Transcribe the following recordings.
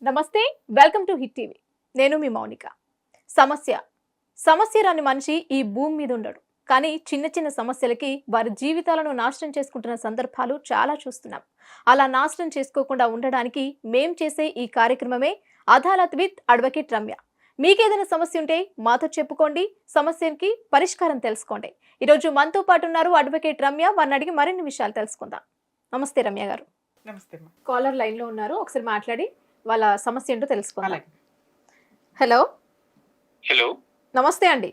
నమస్తే, welcome to hit TV. నేను మీ మౌనిక. సమస్య సమస్య రాని మనిషి ఈ భూమి మీద ఉండడు. కానీ చిన్న చిన్న సమస్యలకి వారి జీవితాలను నాశనం చేసుకుంటున్న సందర్భాలు చాలా చూస్తున్నాం. అలా నాశనం చేసుకోకుండా ఉండడానికి మేం చేసే ఈ కార్యక్రమమే అదాలత్ విత్ అడ్వకేట్ రమ్య. మీకేదైనా సమస్య ఉంటే మాతో చెప్పుకోండి, సమస్యకి పరిష్కారం తెలుసుకోండి. ఈరోజు మనతో పాటు ఉన్నారు అడ్వకేట్ రమ్య. వారిని అడిగి మరిన్ని విషయాలు తెలుసుకుందాం. నమస్తే రమ్య గారు. నమస్తే అమ్మా. కాలర్ లైన్ లో ఉన్నారు, ఒకసారి మాట్లాడి వాళ్ళ సమస్య ఏంటో తెలుసుకుందాం. అలాగే. హలో, హలో, నమస్తే అండి.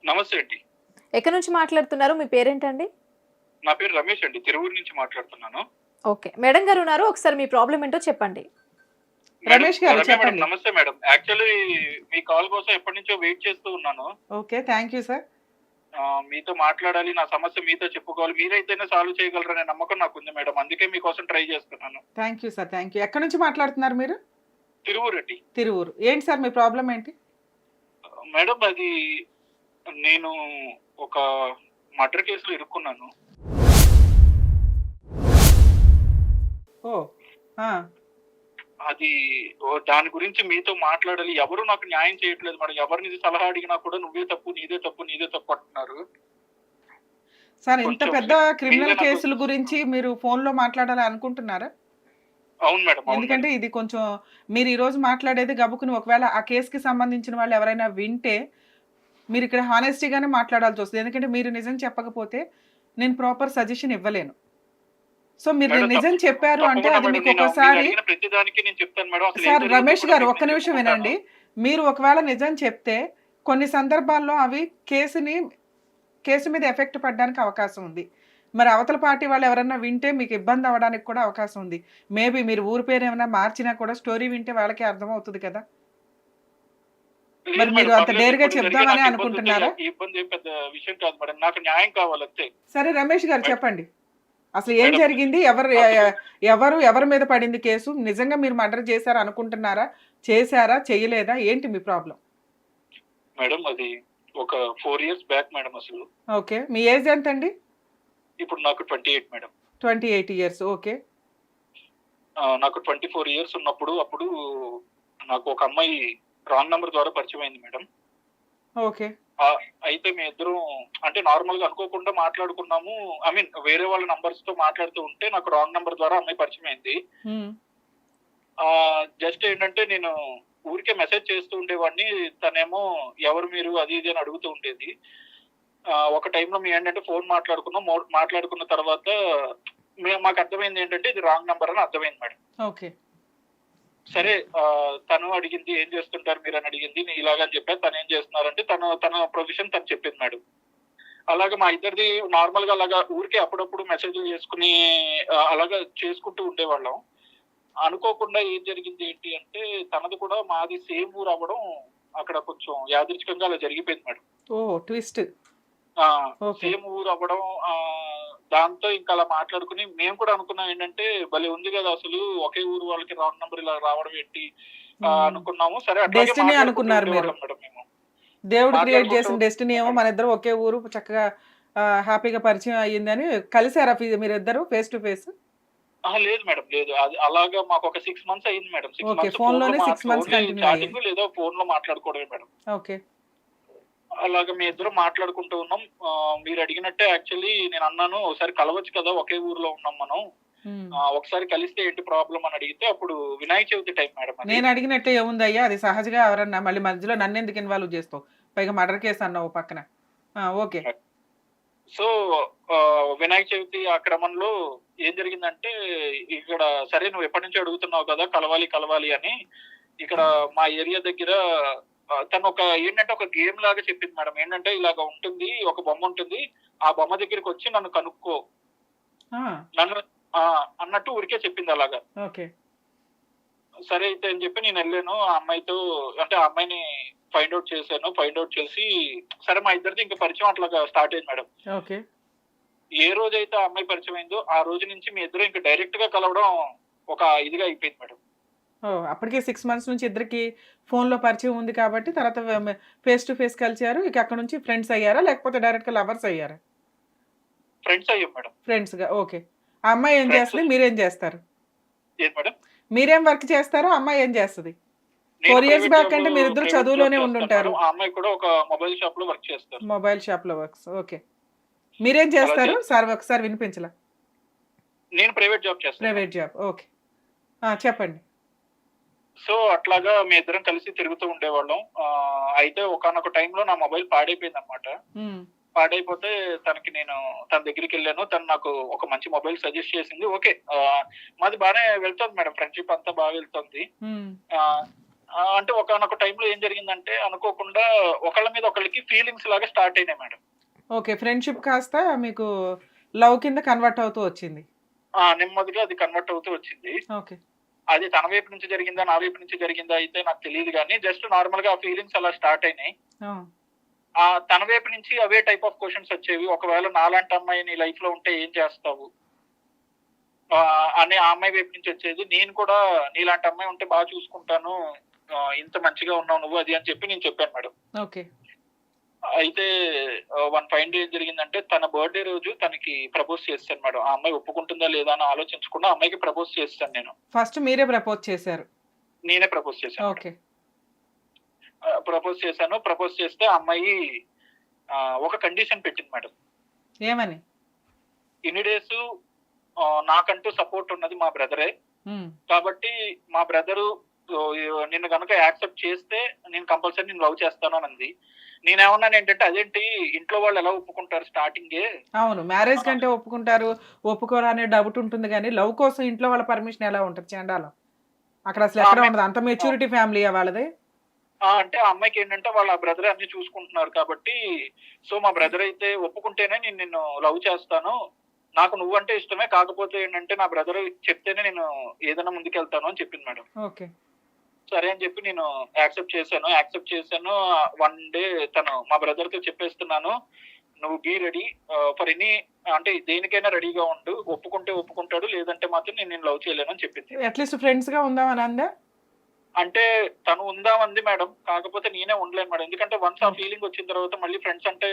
నమస్తే అండి. ఎక్కడి నుంచి మాట్లాడుతున్నారు? మీ పేరేంటండి? నా పేరు రమేష్ అండి, తిరువూరు నుంచి మాట్లాడుతున్నాను. ఓకే, మేడం గారు ఉన్నారు, ఒకసారి మీ ప్రాబ్లం ఏంటో చెప్పండి. రమేష్ గారు రమ్య చెప్పండి. మేడం, నమస్తే మేడం. యాక్చువల్లీ మీ కాల్ కోసం ఎప్పటి నుంచో వెయిట్ చేస్తూ ఉన్నాను. Okay, thank you sir. మీతో మాట్లాడాలి, నా సమస్య మీతో చెప్పుకోవాలి, మీరైతేనే సాల్వ్ చేయగలరనే నమ్మకం నాకు ఉంది మేడం. అందుకే మీకోసం ట్రై చేస్తున్నాను. Thank you sir, thank you. ఎక్కడి నుంచి మాట్లాడుతున్నారు మీరు? తిరువూరు అండి. తిరువూరు. ఏంటి సార్ మీ ప్రాబ్లం ఏంటి? మేడం, అది నేను ఒక మర్డర్ కేసులో ఇరుక్కున్నాను. ఓ ఆ, అది దాని గురించి మీతో మాట్లాడాలి. ఎవరు నాకు న్యాయం చేయట్లేదు మేడం. ఎవరిని సలహా అడిగినా కూడా నువ్వే తప్పు, నీదే తప్పు, నీదే తప్పు అంటున్నారు. సార్ ఇంత కొంచెం పెద్ద క్రిమినల్ మీరే నాకు- కేసుల గురించి మీరు ఫోన్ లో మాట్లాడాలి అనుకుంటున్నారా? అవును మేడం, అవును ఎందుకంటే ఇది కొంచెం మీరు ఈ రోజు మాట్లాడేది గబుకుని ఒకవేళ ఆ కేసుకి సంబంధించిన వాళ్ళు ఎవరైనా వింటే మీరు ఇక్కడ హానెస్టీగానే మాట్లాడాల్సి వస్తుంది. ఎందుకంటే మీరు నిజం చెప్పకపోతే నేను ప్రాపర్ సజెషన్ ఇవ్వలేను. సో మీరు మేడం, నిజం చెప్పారు అంటే తప్పకుండా అది మేడం, మీకు నేను మీరు ఒకసారి అడిగిన ప్రతిదానికి నేను చెప్తాను మేడం. అసలు ఏం సార్ జరిగిందో రమేష్ కూడా గారు మీకు ఒక్క నేను నిమిషం చెప్పుకుంటాను. వినండి. మీరు ఒకవేళ నిజం చెప్తే కొన్ని సందర్భాల్లో అవి కేసు మీద ఎఫెక్ట్ పడడానికి అవకాశం ఉంది. మరి అవతల పార్టీ వాళ్ళు ఎవరన్నా వింటే మీకు ఇబ్బంది అవ్వడానికి కూడా అవకాశం ఉంది. మేబీ మీరు ఊరి పేరు ఏమైనా మార్చినా కూడా స్టోరీ వింటే వాళ్ళకి అర్థమవుతుంది కదా. లేదు మరి మీరు మేడం, అంత పర్లేదు, డేర్గా ఇప్పుడు జరిగే చెప్దామని నాకు అనుకుంటున్నారా? ఈ ఇబ్బంది ఏం పెద్ద విషయం కాదు మేడం. నాకు న్యాయం కావాలి అంతే. సరే రమేష్ గారు చెప్పండి, అసలు ఏం మేడం, జరిగింది? ఎవరి మీద పడింది కేసు? నిజంగా మీరు మర్డర్ చేశారా అనుకుంటున్నారా? చేశారా, చేయలేదా? ఏంటి మీ ప్రాబ్లం? మేడం, అది ఒక 4 years బ్యాక్ మేడం. అసలు ఓకే, మీ ఏజ్ ఎంత అండి? ఇప్పుడు నాకు 28 మేడం. 28 years. ఓకే. నాకు 24 years ఉన్నప్పుడు అప్పుడు నాకు ఒక అమ్మాయి రాంగ్ నంబర్ ద్వారా పరిచయం అయింది మేడం. ఓకే. అయితే మీ ఇద్దరం అంటే నార్మల్ గా అనుకోకుండా మాట్లాడుకున్నాము. ఐ మీన్ వేరే వాళ్ళ నంబర్స్ తో మాట్లాడుతూ ఉంటే నాకు రాంగ్ నంబర్ ద్వారా అమ్మాయి పరిచయం అయింది. జస్ట్ ఏంటంటే నేను ఊరికే మెసేజ్ చేస్తూ ఉండేవాడిని. తనేమో ఎవరు మీరు అది ఇది అని అడుగుతూ ఉండేది. ఒక టైంలో మేము ఏంటంటే ఫోన్ మాట్లాడుకున్నాం. మాట్లాడుకున్న తర్వాత మాకు అర్థమైంది ఏంటంటే ఇది రాంగ్ నంబర్ అని అర్థమైంది మేడం. ఓకే. సరే, తను అడిగింది ఏం చేస్తుంటారు మీరు అని అడిగింది. నేను ఇలాగని చెప్పాను. తను ఏం చేస్తున్నారంటే తన ప్రొఫెషన్ తను చెప్పింది మేడం. అలాగా మా ఇద్దరిది నార్మల్ గా అలాగా ఊరికే అప్పుడప్పుడు మెసేజ్లు చేసుకుని అలాగా చేసుకుంటూ ఉండేవాళ్ళం. అనుకోకుండా ఏం జరిగింది ఏంటి అంటే తనది కూడా మాది సేమ్ ఊరు అవ్వడం అక్కడ కొంచెం యాదృచ్ఛికంగా అలా జరిగిపోయింది మేడం. ఓ ట్విస్ట్. ఓకే. సేమ్ ఊరు అవ్వడం దాంతో ఇంకా అలా మాట్లాడుకుని మేము కూడా అనుకున్నాం ఏంటంటే భలే ఉంది కదా, అసలు ఒకే ఊరు వాళ్ళకి రాంగ్ నంబర్ ఇలా రావడం ఏంటి అనుకున్నాము. సరే, అట్లాగే డెస్టినీ మాట్లాడుకుంటూ అనుకున్నారు మీరు. ఉండేవాళ్ళం మేడం మేము. దేవుడు క్రియేట్ మాట్లాడుకుంటూ చేసిన డెస్టినీ ఏమో మన ఇద్దరు ఒకే ఊరు చక్కగా హ్యాపీగా పరిచయం అయ్యిందని కలిసారా మీరిద్దరు ఫేస్ టు ఫేస్? లేదు మేడం, లేదు. అది అలాగా మాకు ఒక 6 months అయింది మేడం. 6 ఓకే, months ఫోన్ లోనే 6 months కంటిన్యూ అయ్యాయి. చాటింగ్ లేదా ఫోన్ లో మాట్లాడుకోవడమే మేడం. ఓకే. అలాగా మీ ఇద్దరు మాట్లాడుకుంటూ ఉన్నాం. మీరు అడిగినట్టే యాక్చువల్లీ నేను అన్నాను ఒకసారి కలవచ్చు కదా, ఒకే ఊర్లో ఉన్నాం మనం, ఒకసారి కలిస్తే ఏంటి ప్రాబ్లం అని అడిగితే అప్పుడు వినాయక చవితి టైం మేడం. అది నేను అడిగినట్టే ఏముందయ్యా, అది సహజంగా ఎవరన్నా మళ్ళీ మధ్యలో నన్ను ఎందుకు ఇన్వాల్వ్ చేస్తావు? పైగా మర్డర్ కేసు అన్నావు పక్కన. ఓకే. సో వినాయక చవితి ఆ క్రమంలో ఏం జరిగిందంటే ఇక్కడ సరే నువ్వు ఎప్పటి నుంచి అడుగుతున్నావు కదా కలవాలి కలవాలి అని, ఇక్కడ మా ఏరియా దగ్గర తను ఒక ఏంటంటే ఒక గేమ్ లాగా చెప్పింది మేడం. ఏంటంటే ఇలాగ ఉంటుంది, ఒక బొమ్మ ఉంటుంది, ఆ బొమ్మ దగ్గరికి వచ్చి నన్ను కనుక్కో నన్ను అన్నట్టు ఊరికే చెప్పింది అలాగా. ఓకే. సరే అయితే అని చెప్పి నేను వెళ్ళాను ఆ అమ్మాయితో, అంటే ఆ అమ్మాయిని ఫైండ్ అవుట్ చేశాను. ఫైండ్ అవుట్ చేసి సరే మా ఇద్దరిది ఇంకా పరిచయం అట్లాగా స్టార్ట్ అయింది మేడం. ఓకే. ఏ రోజైతే ఆ అమ్మాయి పరిచయం అయిందో ఆ రోజు నుంచి మీ ఇద్దరు ఇంకా డైరెక్ట్ గా కలవడం ఒక ఇదిగా అయిపోయింది మేడం. అప్పటికే 6 months నుంచి ఇద్దరికి ఫోన్ లో పరిచయం ఉంది కాబట్టి తర్వాత ఫేస్ టు ఫేస్ కలిసారు. ఇక అక్కడ నుంచి ఫ్రెండ్స్ అయ్యారా లేకపోతే డైరెక్ట్ గా లవర్స్ అయ్యారా? ఫ్రెండ్స్ అయ్యాం మేడం. ఫ్రెండ్స్ గా. ఓకే. ఆ అమ్మాయి ఏం చేస్తుంది, మీరేం చేస్తారు? ఏం మేడం? మీరేం వర్క్ చేస్తారో, అమ్మాయి ఏం చేస్తది? నేను 4 ఇయర్స్ ప్రైవేట్ బ్యాక్ జాబ్ అంటే మీరిద్దరు ప్రైవేట్ జాబ్ చదువులోనే చేస్తాను ఉండుంటారు. మేడం. ఆ అమ్మాయి కూడా ఒక మొబైల్ షాప్ లో వర్క్ చేస్తారు. మొబైల్ షాప్‌లో వర్క్స్. ఓకే. మీరేం అలా చేస్తారు? చేస్తారు. సార్ ఒకసారి వినిపించలా. నేను ప్రైవేట్ జాబ్ చేస్తాను మేడం. Private job. ఓకే. చెప్పండి. సో అట్లాగా మీ ఇద్దరం కలిసి తిరుగుతూ ఉండేవాళ్ళం. అయితే ఒకానొక టైంలో నా మొబైల్ పాడైపోయిందనమాట. హ్మ్. పాడైపోతే నేను తన దగ్గరికెళ్ళాను. తను నాకు ఒక మంచి మొబైల్ సజెస్ట్ చేసింది. ఓకే. మాది బానే వెళ్తోంది మేడం. ఫ్రెండ్‌షిప్ అంతా బాగా వెళ్తోంది. హ్మ్. ఆహ్, అంటే ఒకానొక టైంలో ఏం జరిగిందంటే అనుకోకుండా ఒకళ్ళ మీద ఒకళ్ళకి ఫీలింగ్స్ లాగా స్టార్ట్ అయినాయి మేడం. ఓకే. ఫ్రెండ్‌షిప్ కాస్త మీకు లవ్ కింద కన్వర్ట్ అవుతూ వచ్చింది. నెమ్మదిగా అది కన్వర్ట్ అవుతూ వచ్చింది. ఓకే. అది తన వైపు నుంచి జరిగిందా? నా వైపు నుంచి జరిగిందా? అయితే నాకు తెలీదు గానీ జస్ట్ నార్మల్‌గా ఆ ఫీలింగ్స్ అలా స్టార్ట్ అయినాయి. ఆ! తన వైపు నుంచి అవే టైప్ ఆఫ్ క్వెషన్స్ వచ్చేవి. ఒకవేళ నాలాంటి అమ్మాయి నీ లైఫ్‌లో ఉంటే ఏం చేస్తావు? అని ఆ అమ్మాయి వైపు నుంచి వచ్చేది. నేను కూడా నీలాంటి అమ్మాయి ఉంటే బాగా చూసుకుంటాను. ఇంత మంచిగా ఉన్నావు నువ్వు అది అని చెప్పి నేను చెప్పాను మేడం. ఓకే. అయితే వన్ ఫైన్ డే ఏం జరిగిందంటే తన బర్త్‌డే రోజు తనకి ప్రపోజ్ చేశాను మేడం. ఆ అమ్మాయి ఒప్పుకుంటుందా లేదా అని ఆలోచించకుండా ఆ అమ్మాయికి ప్రపోజ్ చేసేసాను నేను. ఫస్ట్ మీరే ప్రపోజ్ చేశారు. నేనే ప్రపోజ్ చేశాను మేడం. ఓకే. ప్రపోజ్ చేశాను. ప్రపోజ్ చేస్తే ఆ అమ్మాయి ఒక కండిషన్ పెట్టింది మేడం. ఏమని? ఇన్ని డేసు నాకంటూ సపోర్ట్ ఉన్నది మా బ్రదరే. హ్మ్. కాబట్టి మా బ్రదరు నిన్ను గనుక యాక్సెప్ట్ చేస్తే నేను కంపల్సరీ నిన్ను లవ్ చేస్తాను అని అంది. నేనేమన్నానేంటంటే అదేంటి ఇంట్లో వాళ్ళు ఎలా ఒప్పుకుంటారు స్టార్టింగే. అవును. మ్యారేజ్ కంటే ఒప్పుకుంటారు, ఒప్పుకోరా అనే డౌట్ ఉంటుంది గానీ, లవ్ కోసం ఇంట్లో వాళ్ళ పర్మిషన్ ఎలా ఉంటది చెండాలం. అక్కడ అసలు ఎక్కడ ఆమె ఉండదు. అంత మెచ్యూరిటీ ఫ్యామిలీయా వాళ్ళది? అంటే ఆ అమ్మాయికి ఏంటంటే వాళ్ళ బ్రదరే అన్ని చూసుకుంటున్నారు కాబట్టి, సో మా బ్రదర్ అయితే ఒప్పుకుంటేనే నేను నిన్ను లవ్ చేస్తాను. నాకు నువ్వంటే ఇష్టమే. కాకపోతే ఏంటంటే నా బ్రదర్ చెప్తేనే నేను ఏదైనా ముందుకెళ్తాను అని చెప్పింది మేడం. ఓకే. సరే అని చెప్పి నేను యాక్సెప్ట్ చేశాను. వన్ డే మా బ్రదర్‌తో చెప్పేస్తున్నాను. నువ్వు బీ రెడీ ఫర్ ఎనీ అంటే దేనికైనా రెడీగా ఉండు. ఒప్పుకుంటే ఒప్పుకుంటాడు. లేదంటే మాత్రం నేను నిన్ను లవ్ చేయలేను అని చెప్పింది. అట్‌లీస్ట్ ఫ్రెండ్స్‌గా ఉందామని అందా? అంటే తను ఉందామంది మేడం. కాకపోతే నేనే ఉండలేను మేడం. ఎందుకంటే వన్స్ ఆ ఓకే. ఫీలింగ్ వచ్చిన తర్వాత మళ్ళీ ఫ్రెండ్స్ అంటే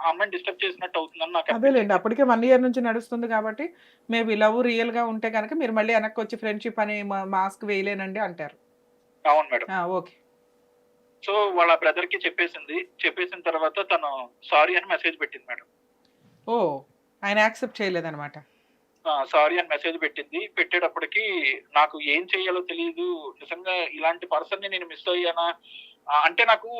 ఆ అమ్మాయిని డిస్టర్బ్ చేసినట్టు అవుతుందని నాకు అదేలెండి. అనిపించింది. అప్పటికే 1 ఇయర్ నుంచి నడుస్తుంది కాబట్టి, మేబీ లవ్ రియల్‌గా ఉంటే గనక మీరు మళ్ళీ వెనక్కొచ్చి ఫ్రెండ్‌షిప్ అనే మాస్క్ వేయలేనండి అంటారు. అవును మేడం. ఓకే. సో వాళ్ళ బ్రదర్‌కి చెప్పేసింది. చెప్పేసిన తర్వాత తను సారీ అని మెసేజ్ పెట్టింది మేడం. ఓహ్! ఆయన యాక్సెప్ట్ చేయలేదనమాట. సారీ అని మెసేజ్ పెట్టింది. పెట్టేటప్పటికి నాకు ఏం చేయాలో తెలీదు. నిజంగా ఇలాంటి పర్సన్‌ని నేను మిస్ అయ్యానా? అంటే నాకు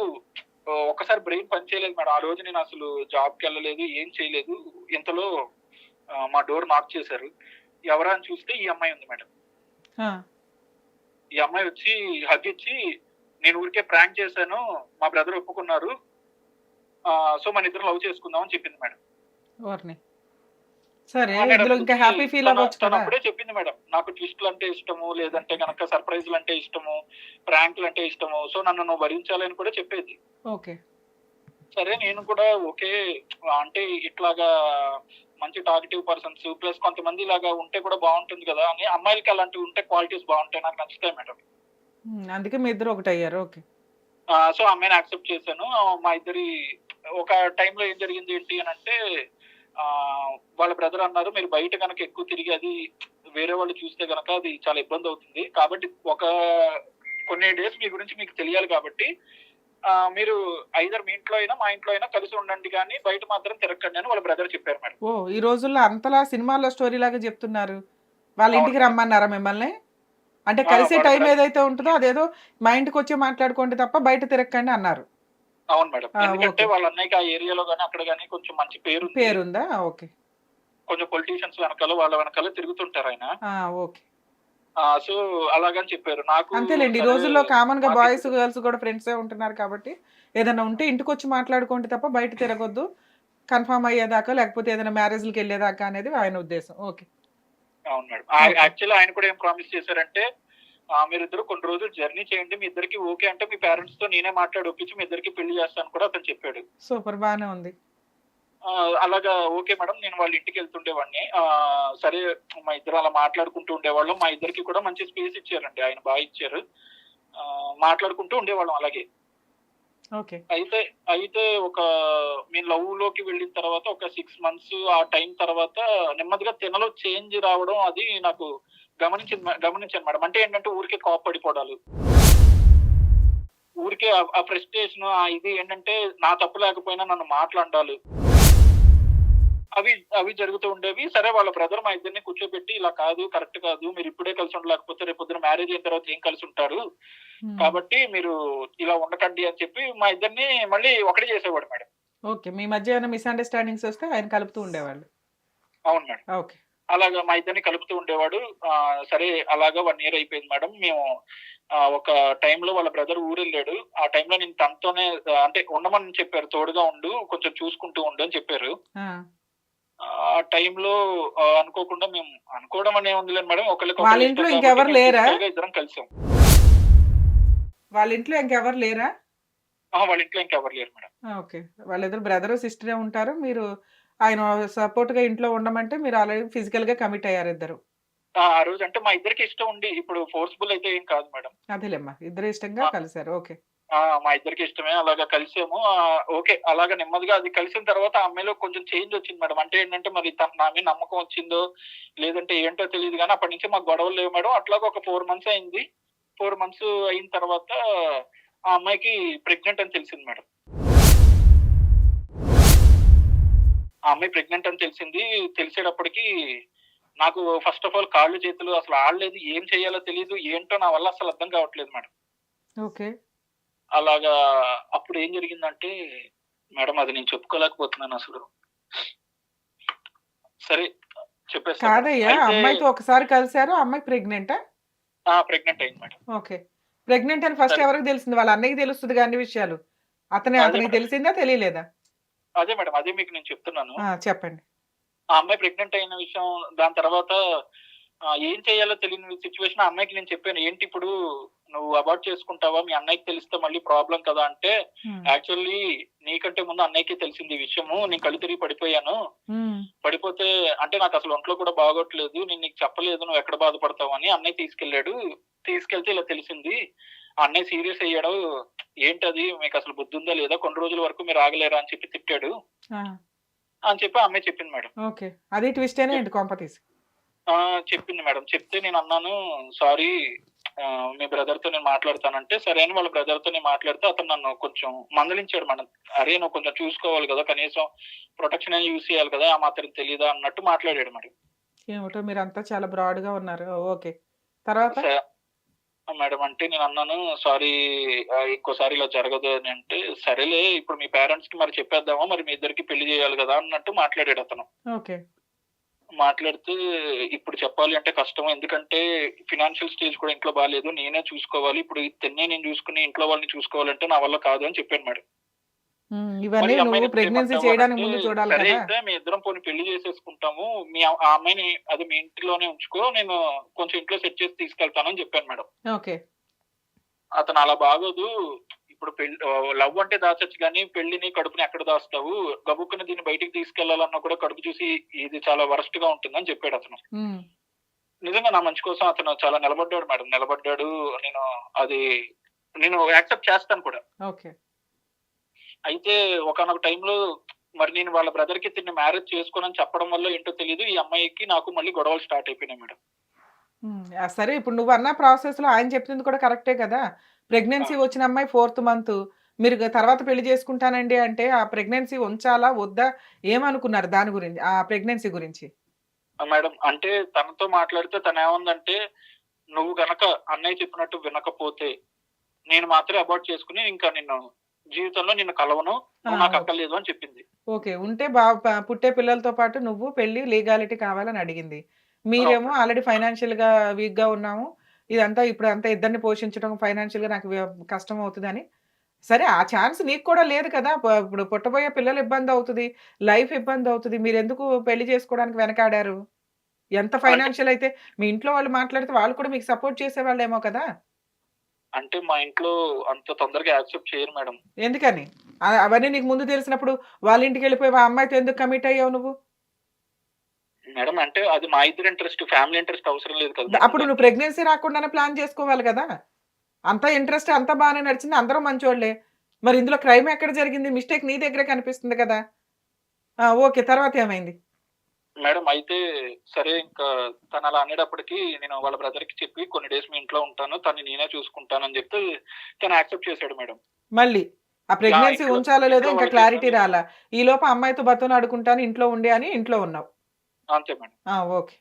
ఒక్కసారి బ్రెయిన్ పని చేయలేదు మేడం. ఆ రోజు నేను అసలు జాబ్‌కెళ్ళలేదు. ఏం చేయలేదు. ఇంతలో మా డోర్ నాక్ చేశారు. ఎవరా అని చూస్తే ఈ అమ్మాయి ఉంది మేడం. ఆ! ఈ అమ్మాయి వచ్చి హగ్ ఇచ్చి, "నేను ఊరికే ప్రాంక్ చేశాను. మా బ్రదర్ ఒప్పుకున్నారు. సో మనిద్దరం లవ్ చేసుకుందాం" అని చెప్పింది మేడం. ఓర్ని. సరే. ఇందులో ఇంకా అనేటప్పటికి హ్యాపీ ఫీల్ అవ్వచ్చు తను కదా! అప్పుడే చెప్పింది మేడం. నాకు ట్విస్ట్‌లంటే ఇష్టము, లేదంటే గనక సర్ప్రైజ్‌లంటే ఇష్టము, ప్రాంక్‌లంటే ఇష్టము. సో నన్ను నువ్వు భరించాలని కూడా చెప్పేది. ఓకే. సరే నేను కూడా ఓకే. అంటే ఇట్లాగా మంచి టాకెటివ్ పర్సన్స్ ప్లస్ కొంతమంది ఇలాగా ఉంటే కూడా బావుంటుంది కదా! అని అమ్మాయిలకి అలాంటివి ఉంటే క్వాలిటీస్ బావుంటాయి. నాకు నచ్చుతాయి మేడం. అందుకే మీ ఇద్దరు ఒకటయ్యారు. ఓకే. సో ఆ అమ్మాయిని యాక్సెప్ట్ చేశాను. మా ఇద్దరి ఒక టైంలో ఏం జరిగింది ఏంటి అనంటే వాళ్ళ బ్రదర్ అన్నారు, "మీరు బయట గనక ఎక్కువ తిరిగి అది వేరే వాళ్ళు చూస్తే గనక అది చాలా ఇబ్బందవుతుంది. కాబట్టి కొన్ని డేస్ మీ గురించి మీకు తెలియాలి కాబట్టి మీరు ఐదర్ మీ ఇంట్లో అయినా, మా ఇంట్లో అయినా కలిసి ఉండండి గానీ బయట మాత్రం తిరగకండి" అని వాళ్ళ బ్రదర్ చెప్పారు మేడం. ఓహ్! ఈ రోజుల్లో అంతలా సినిమాల్లో స్టోరీలాగా చెప్తున్నారు. వాళ్ళ అవును ఇంటికి మేడం. రమ్మన్నారా మిమ్మల్ని? అంటే కలిసే వాళ్ళ టైం ఏదైతే ఉంటదో అదేదో మా ఇంటికొచ్చి మాట్లాడుకోండి తప్ప బయట తిరగకండి అన్నారు. అవును మేడం. ఎందుకంటే ఓకే. వాళ్ళ అన్నయ్యకి ఆ ఏరియాలో గాని, అక్కడ గాని కొంచెం మంచి పేరుంది. పేరుందా? ఓకే. కొంచెం పొలిటీషియన్స్ వెనకాల, వాళ్ళ వెనకాల తిరుగుతుంటారాయన. ఓకే. సో అలాగని చెప్పారు. నాకు అంతేలెండి. ఈ సరే రోజుల్లో కామన్‌గా బాయ్స్, మాకెందుకు గర్ల్స్ కూడా ఫ్రెండ్సే ఉంటున్నారు కాబట్టి, ఏదన్నా ఉంటే ఇంటికొచ్చి మాట్లాడుకోండి తప్ప బయట తిరగొద్దు. కన్ఫర్మ్ అయ్యేదాకా లేకపోతే ఏదైనా మ్యారేజ్‌లకెళ్ళేదాకా అనేది ఆయన ఉద్దేశం. ఓకే. అవును మేడం. ఓకే. యాక్చువల్లీ ఆయన కూడా ఏం ప్రామిస్ చేశారంటే, మీరిద్దరు కొన్ని రోజులు జర్నీ చేయండి. మీ ఇద్దరికి ఓకే అంటే మీ పేరెంట్స్‌తో నేనే మాట్లాడి ఒప్పించి మీ ఇద్దరికి పెళ్లి చేస్తాను కూడా అతను చెప్పాడు. సూపర్ బానే ఉంది. అలాగా ఓకే మేడం. నేను వాళ్ళ ఇంటికెళ్తుండేవాడిని. సరే మా ఇద్దరం అలా మాట్లాడుకుంటూ ఉండేవాళ్ళం. మా ఇద్దరికి కూడా మంచి స్పేస్ ఇచ్చారండి. ఆయన ఇచ్చారు. మాట్లాడుకుంటూ ఉండేవాళ్ళం అలాగే. ఓకే. అయితే అయితే మేము లవ్‌లోకి వెళ్ళిన తర్వాత ఒక 6 మంత్స్ ఆ టైం తర్వాత నెమ్మదిగా తినలో చేంజ్ రావడం అది నాకు గమనించాను మేడం. అంటే ఏంటంటే ఊరికే కోప్పడిపోవడాలు. ఊరికే ఆ ఫ్రస్ట్రేషన్ ఇది ఏంటంటే నా తప్పు లేకపోయినా నన్ను మాట్లాడాలు. అవి అవి జరుగుతూ ఉండేవి. సరే వాళ్ళ బ్రదర్ మా ఇద్దరిని కూర్చోబెట్టి ఇలా కాదు, కరెక్ట్ కాదు. మీరు ఇప్పుడే కలిసి ఉండలేకపోతే రేపొద్దున మ్యారేజ్ అయిన తర్వాత ఏం కలిసి ఉంటారు. కాబట్టి మీరు ఇలా ఉండకండి అని చెప్పి మా ఇద్దరిని మళ్ళీ ఒకటే చేసేవాడు మేడం. ఓకే. మీ మధ్య ఏమైనా మిస్‌అండర్‌స్టాండింగ్స్ వస్తే ఆయన కలుపుతూ ఉండేవాళ్ళు. అవును మేడం. ఓకే. అలాగా మా ఇద్దరిని కలుపుతూ ఉండేవాడు. సరే అలాగా 1 ఇయర్ అయిపోయింది మేడం. మేము ఒక టైంలో వాళ్ళ బ్రదర్ ఊరెళ్ళాడు. ఆ టైంలో నేను తనతోనే అంటే ఉండమని చెప్పారు. తోడుగా ఉండు, కొంచెం చూసుకుంటూ ఉండు అని చెప్పారు. ఆ! ఆ టైంలో అనుకోకుండా మేము అనుకోవడం అని ఏముందిలేండి మేడం. వాళ్ళ ఒకళ్ళకొకళ్ళు ఇంట్లో ఇష్టం ఇంకెవరు కాబట్టి మేము లేరా? ఫిజికల్‌గా ఇద్దరం కలిసాం. వాళ్ళ ఇంట్లో ఇంకెవరు లేరా? వాళ్ళ ఇంట్లో ఇంకెవరు లేరు మేడం. ఓకే. వాళ్ళిద్దరు బ్రదరు, సిస్టరే ఉంటారు. మీరు ఆయన సపోర్ట్‌గా ఇంట్లో ఉండమంటే మీరు ఆల్రెడీ ఫిజికల్‌గా కమిట్ అయ్యారు ఇద్దరు. ఆ రోజు అంటే మా ఇద్దరికీ ఇష్టం ఉండి ఇప్పుడు ఫోర్స్‌బుల్ అయితే ఏం కాదు మేడం. అదేలేమ్మా. ఇద్దరు ఇష్టంగా ఆ! కలిసారు. ఓకే. మా ఇద్దరికీ ఇష్టమే. అలాగా కలిసాము. ఓకే. అలాగా నెమ్మదిగా అది కలిసిన తర్వాత ఆ అమ్మాయిలో కొంచెం చేంజ్ వచ్చింది మేడం. అంటే ఏంటంటే మరి తను నా మీద నమ్మకం వచ్చిందో, లేదంటే ఏంటో తెలీదు గానీ అప్పటి నుంచి మాకు గొడవలు లేవు మేడం. అట్లాగా ఒక 4 మంత్స్ అయింది. 4 మంత్స్ అయిన తర్వాత ఆ అమ్మాయికి ప్రెగ్నెంట్ అని తెలిసింది మేడం. ఆ అమ్మాయి ప్రెగ్నెంట్ అని తెలిసింది. తెలిసేటప్పటికి నాకు ఫస్ట్ ఆఫ్ ఆల్ కాళ్ళు, చేతులు అసలు ఆడలేదు. ఏం చేయాలో తెలీదు. ఏంటో నా వల్ల అసలు అర్థం కావట్లేదు మేడం. ఓకే. అలాగా అప్పుడు ఏం జరిగిందంటే, మేడం అది నేను చెప్పుకోలేకపోతున్నానసలు. సరే చెప్పేస్తాను మేడం. కాదయ్యా! అయితే అమ్మాయితో ఒకసారి కలిసారు. అమ్మాయి ప్రెగ్నెంటా? ప్రెగ్నెంట్ అయింది మేడం. ఓకే. ప్రెగ్నెంట్ అని ఫస్ట్ సరే. ఎవరికి తెలిసింది? వాళ్ళ అన్నయ్యకి తెలుస్తదిగా అన్ని విషయాలు. అదే అతనికి మేడం. తెలిసిందా? తెలియలేదా? అదే మేడం. అదే మీకు నేను చెప్తున్నాను. చెప్పండి. ఆ అమ్మాయి ప్రెగ్నెంట్ అయిన విషయం దాని తర్వాత ఏం చేయాలో తెలియని సిట్యుయేషన్ ఆ అమ్మాయికి నేను చెప్పాను. ఏంటి ఇప్పుడు నువ్వు అబార్ట్ చేసుకుంటావా? మీ అన్నయ్యకి తెలిస్తే మళ్ళీ ప్రాబ్లమ్ కదా! అంటే హ్మ్. యాక్చువల్లీ నీకంటే ముందు అన్నయ్యకే తెలిసింది ఈ విషయము. నేను కళ్ళు తిరిగి పడిపోయాను. హ్మ్. పడిపోతే అంటే నాకసలు ఒంట్లో కూడా బాగోట్లేదు. నేను నీకు చెప్పలేదు నువ్వు ఎక్కడ బాధపడతావని. అన్నయ్య తీసుకెళ్ళాడు. తీసుకెళ్తే ఇలా తెలిసింది. ఆ అన్నయ్య సీరియస్ అయ్యాడు. ఏంటది మీకసలు బుద్ధుందా లేదా? కొన్ని రోజుల వరకు మీరు ఆగలేరా అని చెప్పి తిట్టాడు. ఆ! అని చెప్పి ఆ అమ్మాయి చెప్పింది మేడం. ఓకే. అది ట్విస్టేనా చెప్ ఏంటి కొంపతీసి? చెప్పింది మేడం. చెప్తే నేనన్నాను సారీ మీ బ్రదర్‌తో నేను మాట్లాడతానంటే, సరే అని వాళ్ళ బ్రదర్‌తో నేను మాట్లాడితే అతను నన్ను కొంచెం మందలించాడు మేడం. "అరేయ్! నువ్వు కొంచెం చూసుకోవాలి గదా! కనీసం ప్రొటెక్షన్ అయినా యూజ్ చేయాలి కదా! ఆ మాత్రం తెలీదా?" అన్నట్టు మాట్లాడాడు మేడం. ఏమిటో మీరంతా చాలా బ్రాడ్‌గా ఉన్నారు. ఓకే. తర్వాత? స మేడం అంటే నేనన్నాను సారీ ఇంకోసారి ఇలా జరగదు అని అంటే, సరేలే ఇప్పుడు మీ పేరెంట్స్‌కి మరి చెప్పేద్దామా? మరి మీ ఇద్దరికీ పెళ్లి చేయాలి గదా! అన్నట్టు మాట్లాడాడతను. ఓకే. మాట్లాడితే ఇప్పుడు చెప్పాలి అంటే కష్టం. ఎందుకంటే ఫినాన్షియల్ స్టేజ్ కూడా ఇంట్లో బాలేదు. నేనే చూసుకోవాలి. ఇప్పుడు తిన్నే నేను చూసుకొని ఇంట్లో వాళ్ళని చూసుకోవాలంటే నా వల్ల కాదు అని చెప్పాను మేడం. మరి ఇవన్నీ ఈ నువ్వు అమ్మాయిని ప్రెగ్నెన్సీ చేయడానికి ఏమంటావానంటే, ముందు చూడాలి సరే కదా! అయితే మీ ఇద్దరం పోనీ పెళ్లి చేసేసుకుంటాము. ఆ అమ్మాయిని అది మీ ఇంటిలోనే ఉంచుకో. నేను కొంచెం ఇంట్లో సెట్ చేసి తీసుకెళ్తాను అని చెప్పాను మేడం. ఓకే. అతను అలా బాగోదు. ఇప్పుడు లవ్ అంటే దాచొచ్చు గానీ పెళ్లిని, కడుపుని ఎక్కడ దాస్తావు? గబుక్కున దీన్ని బయటికి తీసుకెళ్లాలన్నా కూడా కడుపు చూసి ఇది చాలా వరస్ట్‌గా ఉంటుందని చెప్పాడతను. హ్మ్. నిజంగా నా మంచి కోసం అతను చాలా నిలబడ్డాడు మేడం. నిలబడ్డాడు. నేను అది నేను యాక్సెప్ట్ చేస్తాను కూడా. ఓకే. అయితే ఒకానొక టైంలో మరి నేను వాళ్ళ బ్రదర్‌కి తిన్ని మ్యారేజ్ చేసుకోనని చెప్పడం వల్లో ఏంటో తెలీదు. ఈ అమ్మాయికి నాకు మళ్ళీ గొడవలు స్టార్ట్ అయిపోయినాయి మేడం. సరే ఇప్పుడు నువ్వన్న ప్రాసెస్‌లో ఆయన చెప్తుంది కూడా కరెక్టే కదా! ఆ! ప్రెగ్నెన్సీ వచ్చిన అమ్మాయి 4థ్ మంతు. మీరు తర్వాత పెళ్లి చేసుకుంటానండి అంటే, ఆ ప్రెగ్నెన్సీ ఉంచాలా? వద్దా? ఏమనుకున్నారు దాని గురించి? ఆ ప్రెగ్నెన్సీ గురించి? మేడం అంటే తనతో మాట్లాడితే తనేమందంటే, "నువ్వు గనక అన్నయ్య చెప్పినట్టు వినకపోతే, నేను మాత్రమే అబార్ట్ చేసుకొని ఇంకా జీవితంలో నిన్ను కలవను. ఆ! నువ్వు నాకు ఓకే. అక్కర్లేదు" అని చెప్పింది. ఓకే. ఉంటే పుట్టే పిల్లలతో పాటు నువ్వు పెళ్లి లీగాలిటీ కావాలని అడిగింది. అవును మీరేమో మేడం. ఆల్రెడీ ఫైనాన్షియల్‌గా వీక్‌గా ఉన్నాము. ఇదంతా ఇప్పుడంతా ఇద్దరిని పోషించడం ఫైనాన్షియల్‌గా నాకు కష్టమవుతదని సరే ఆ ఛాన్స్ నీకు కూడా లేదు కదా! ఇప్పుడు పుట్టబోయే పిల్లలు ఇబ్బందవుతది. లైఫ్ ఇబ్బందవుతది. మీరెందుకు పెళ్లి చేసుకోవడానికి వెనకాడారు? ఎంత అంటే ఫైనాన్షియల్ అయితే మీ ఇంట్లో వాళ్ళు మాట్లాడితే వాళ్ళు కూడా మీకు సపోర్ట్ చేసేవాళ్ళేమో కదా! అంటే మా ఇంట్లో అంత తొందరగా యాక్సెప్ట్ చేయరు మేడం. ఎందుకని? అవన్నీ నీకు ముందు తెలిసినప్పుడు వాళ్ళ ఇంటికెళ్ళిపోయి ఆ అమ్మాయితో ఎందుకు కమిట్ అయ్యావు నువ్వు? మేడం అంటే అది మా ఇద్దరి ఇంట్రెస్ట్. ఫ్యామిలీ ఇంట్రెస్ట్ అవసరం లేదు కదా మేడం అప్పుడు నువ్వు దానికి. ప్రెగ్నెన్సీ రాకుండానే ప్లాన్ చేసుకోవాలి గదా! అంతా ఇంట్రెస్ట్ అంతా బానే నడిచింది. అందరూ మంచోళ్ళే. మరి ఇందులో క్రైమ్ ఎక్కడ జరిగింది? మిస్టేక్ నీ దగ్గరే కనిపిస్తుంది కదా! ఓకే. తర్వాత ఏమైంది? మేడం అయితే సరే ఇంకా తను అలా అనేటప్పటికి నేను వాళ్ళ బ్రదర్‌కి చెప్పి కొన్ని డేస్ మీ ఇంట్లో ఉంటాను. తనని నేనే చూసుకుంటానని చెప్తే తను యాక్సెప్ట్ చేసాడు మేడం. మళ్ళీ ఆ ప్రెగ్నెన్సీ ఇంట్లో ఉంచాలో లేదో ఇంట్లో ఇంకా వాళ్ళకి క్లారిటీ చెప్పాను. రాలా. ఈలోపు అమ్మాయితో బతిమలాడుకుంటాను ఇంట్లో ఉండి అని ఇంట్లో ఉన్నావు. అంతే మేడం. ఓకే.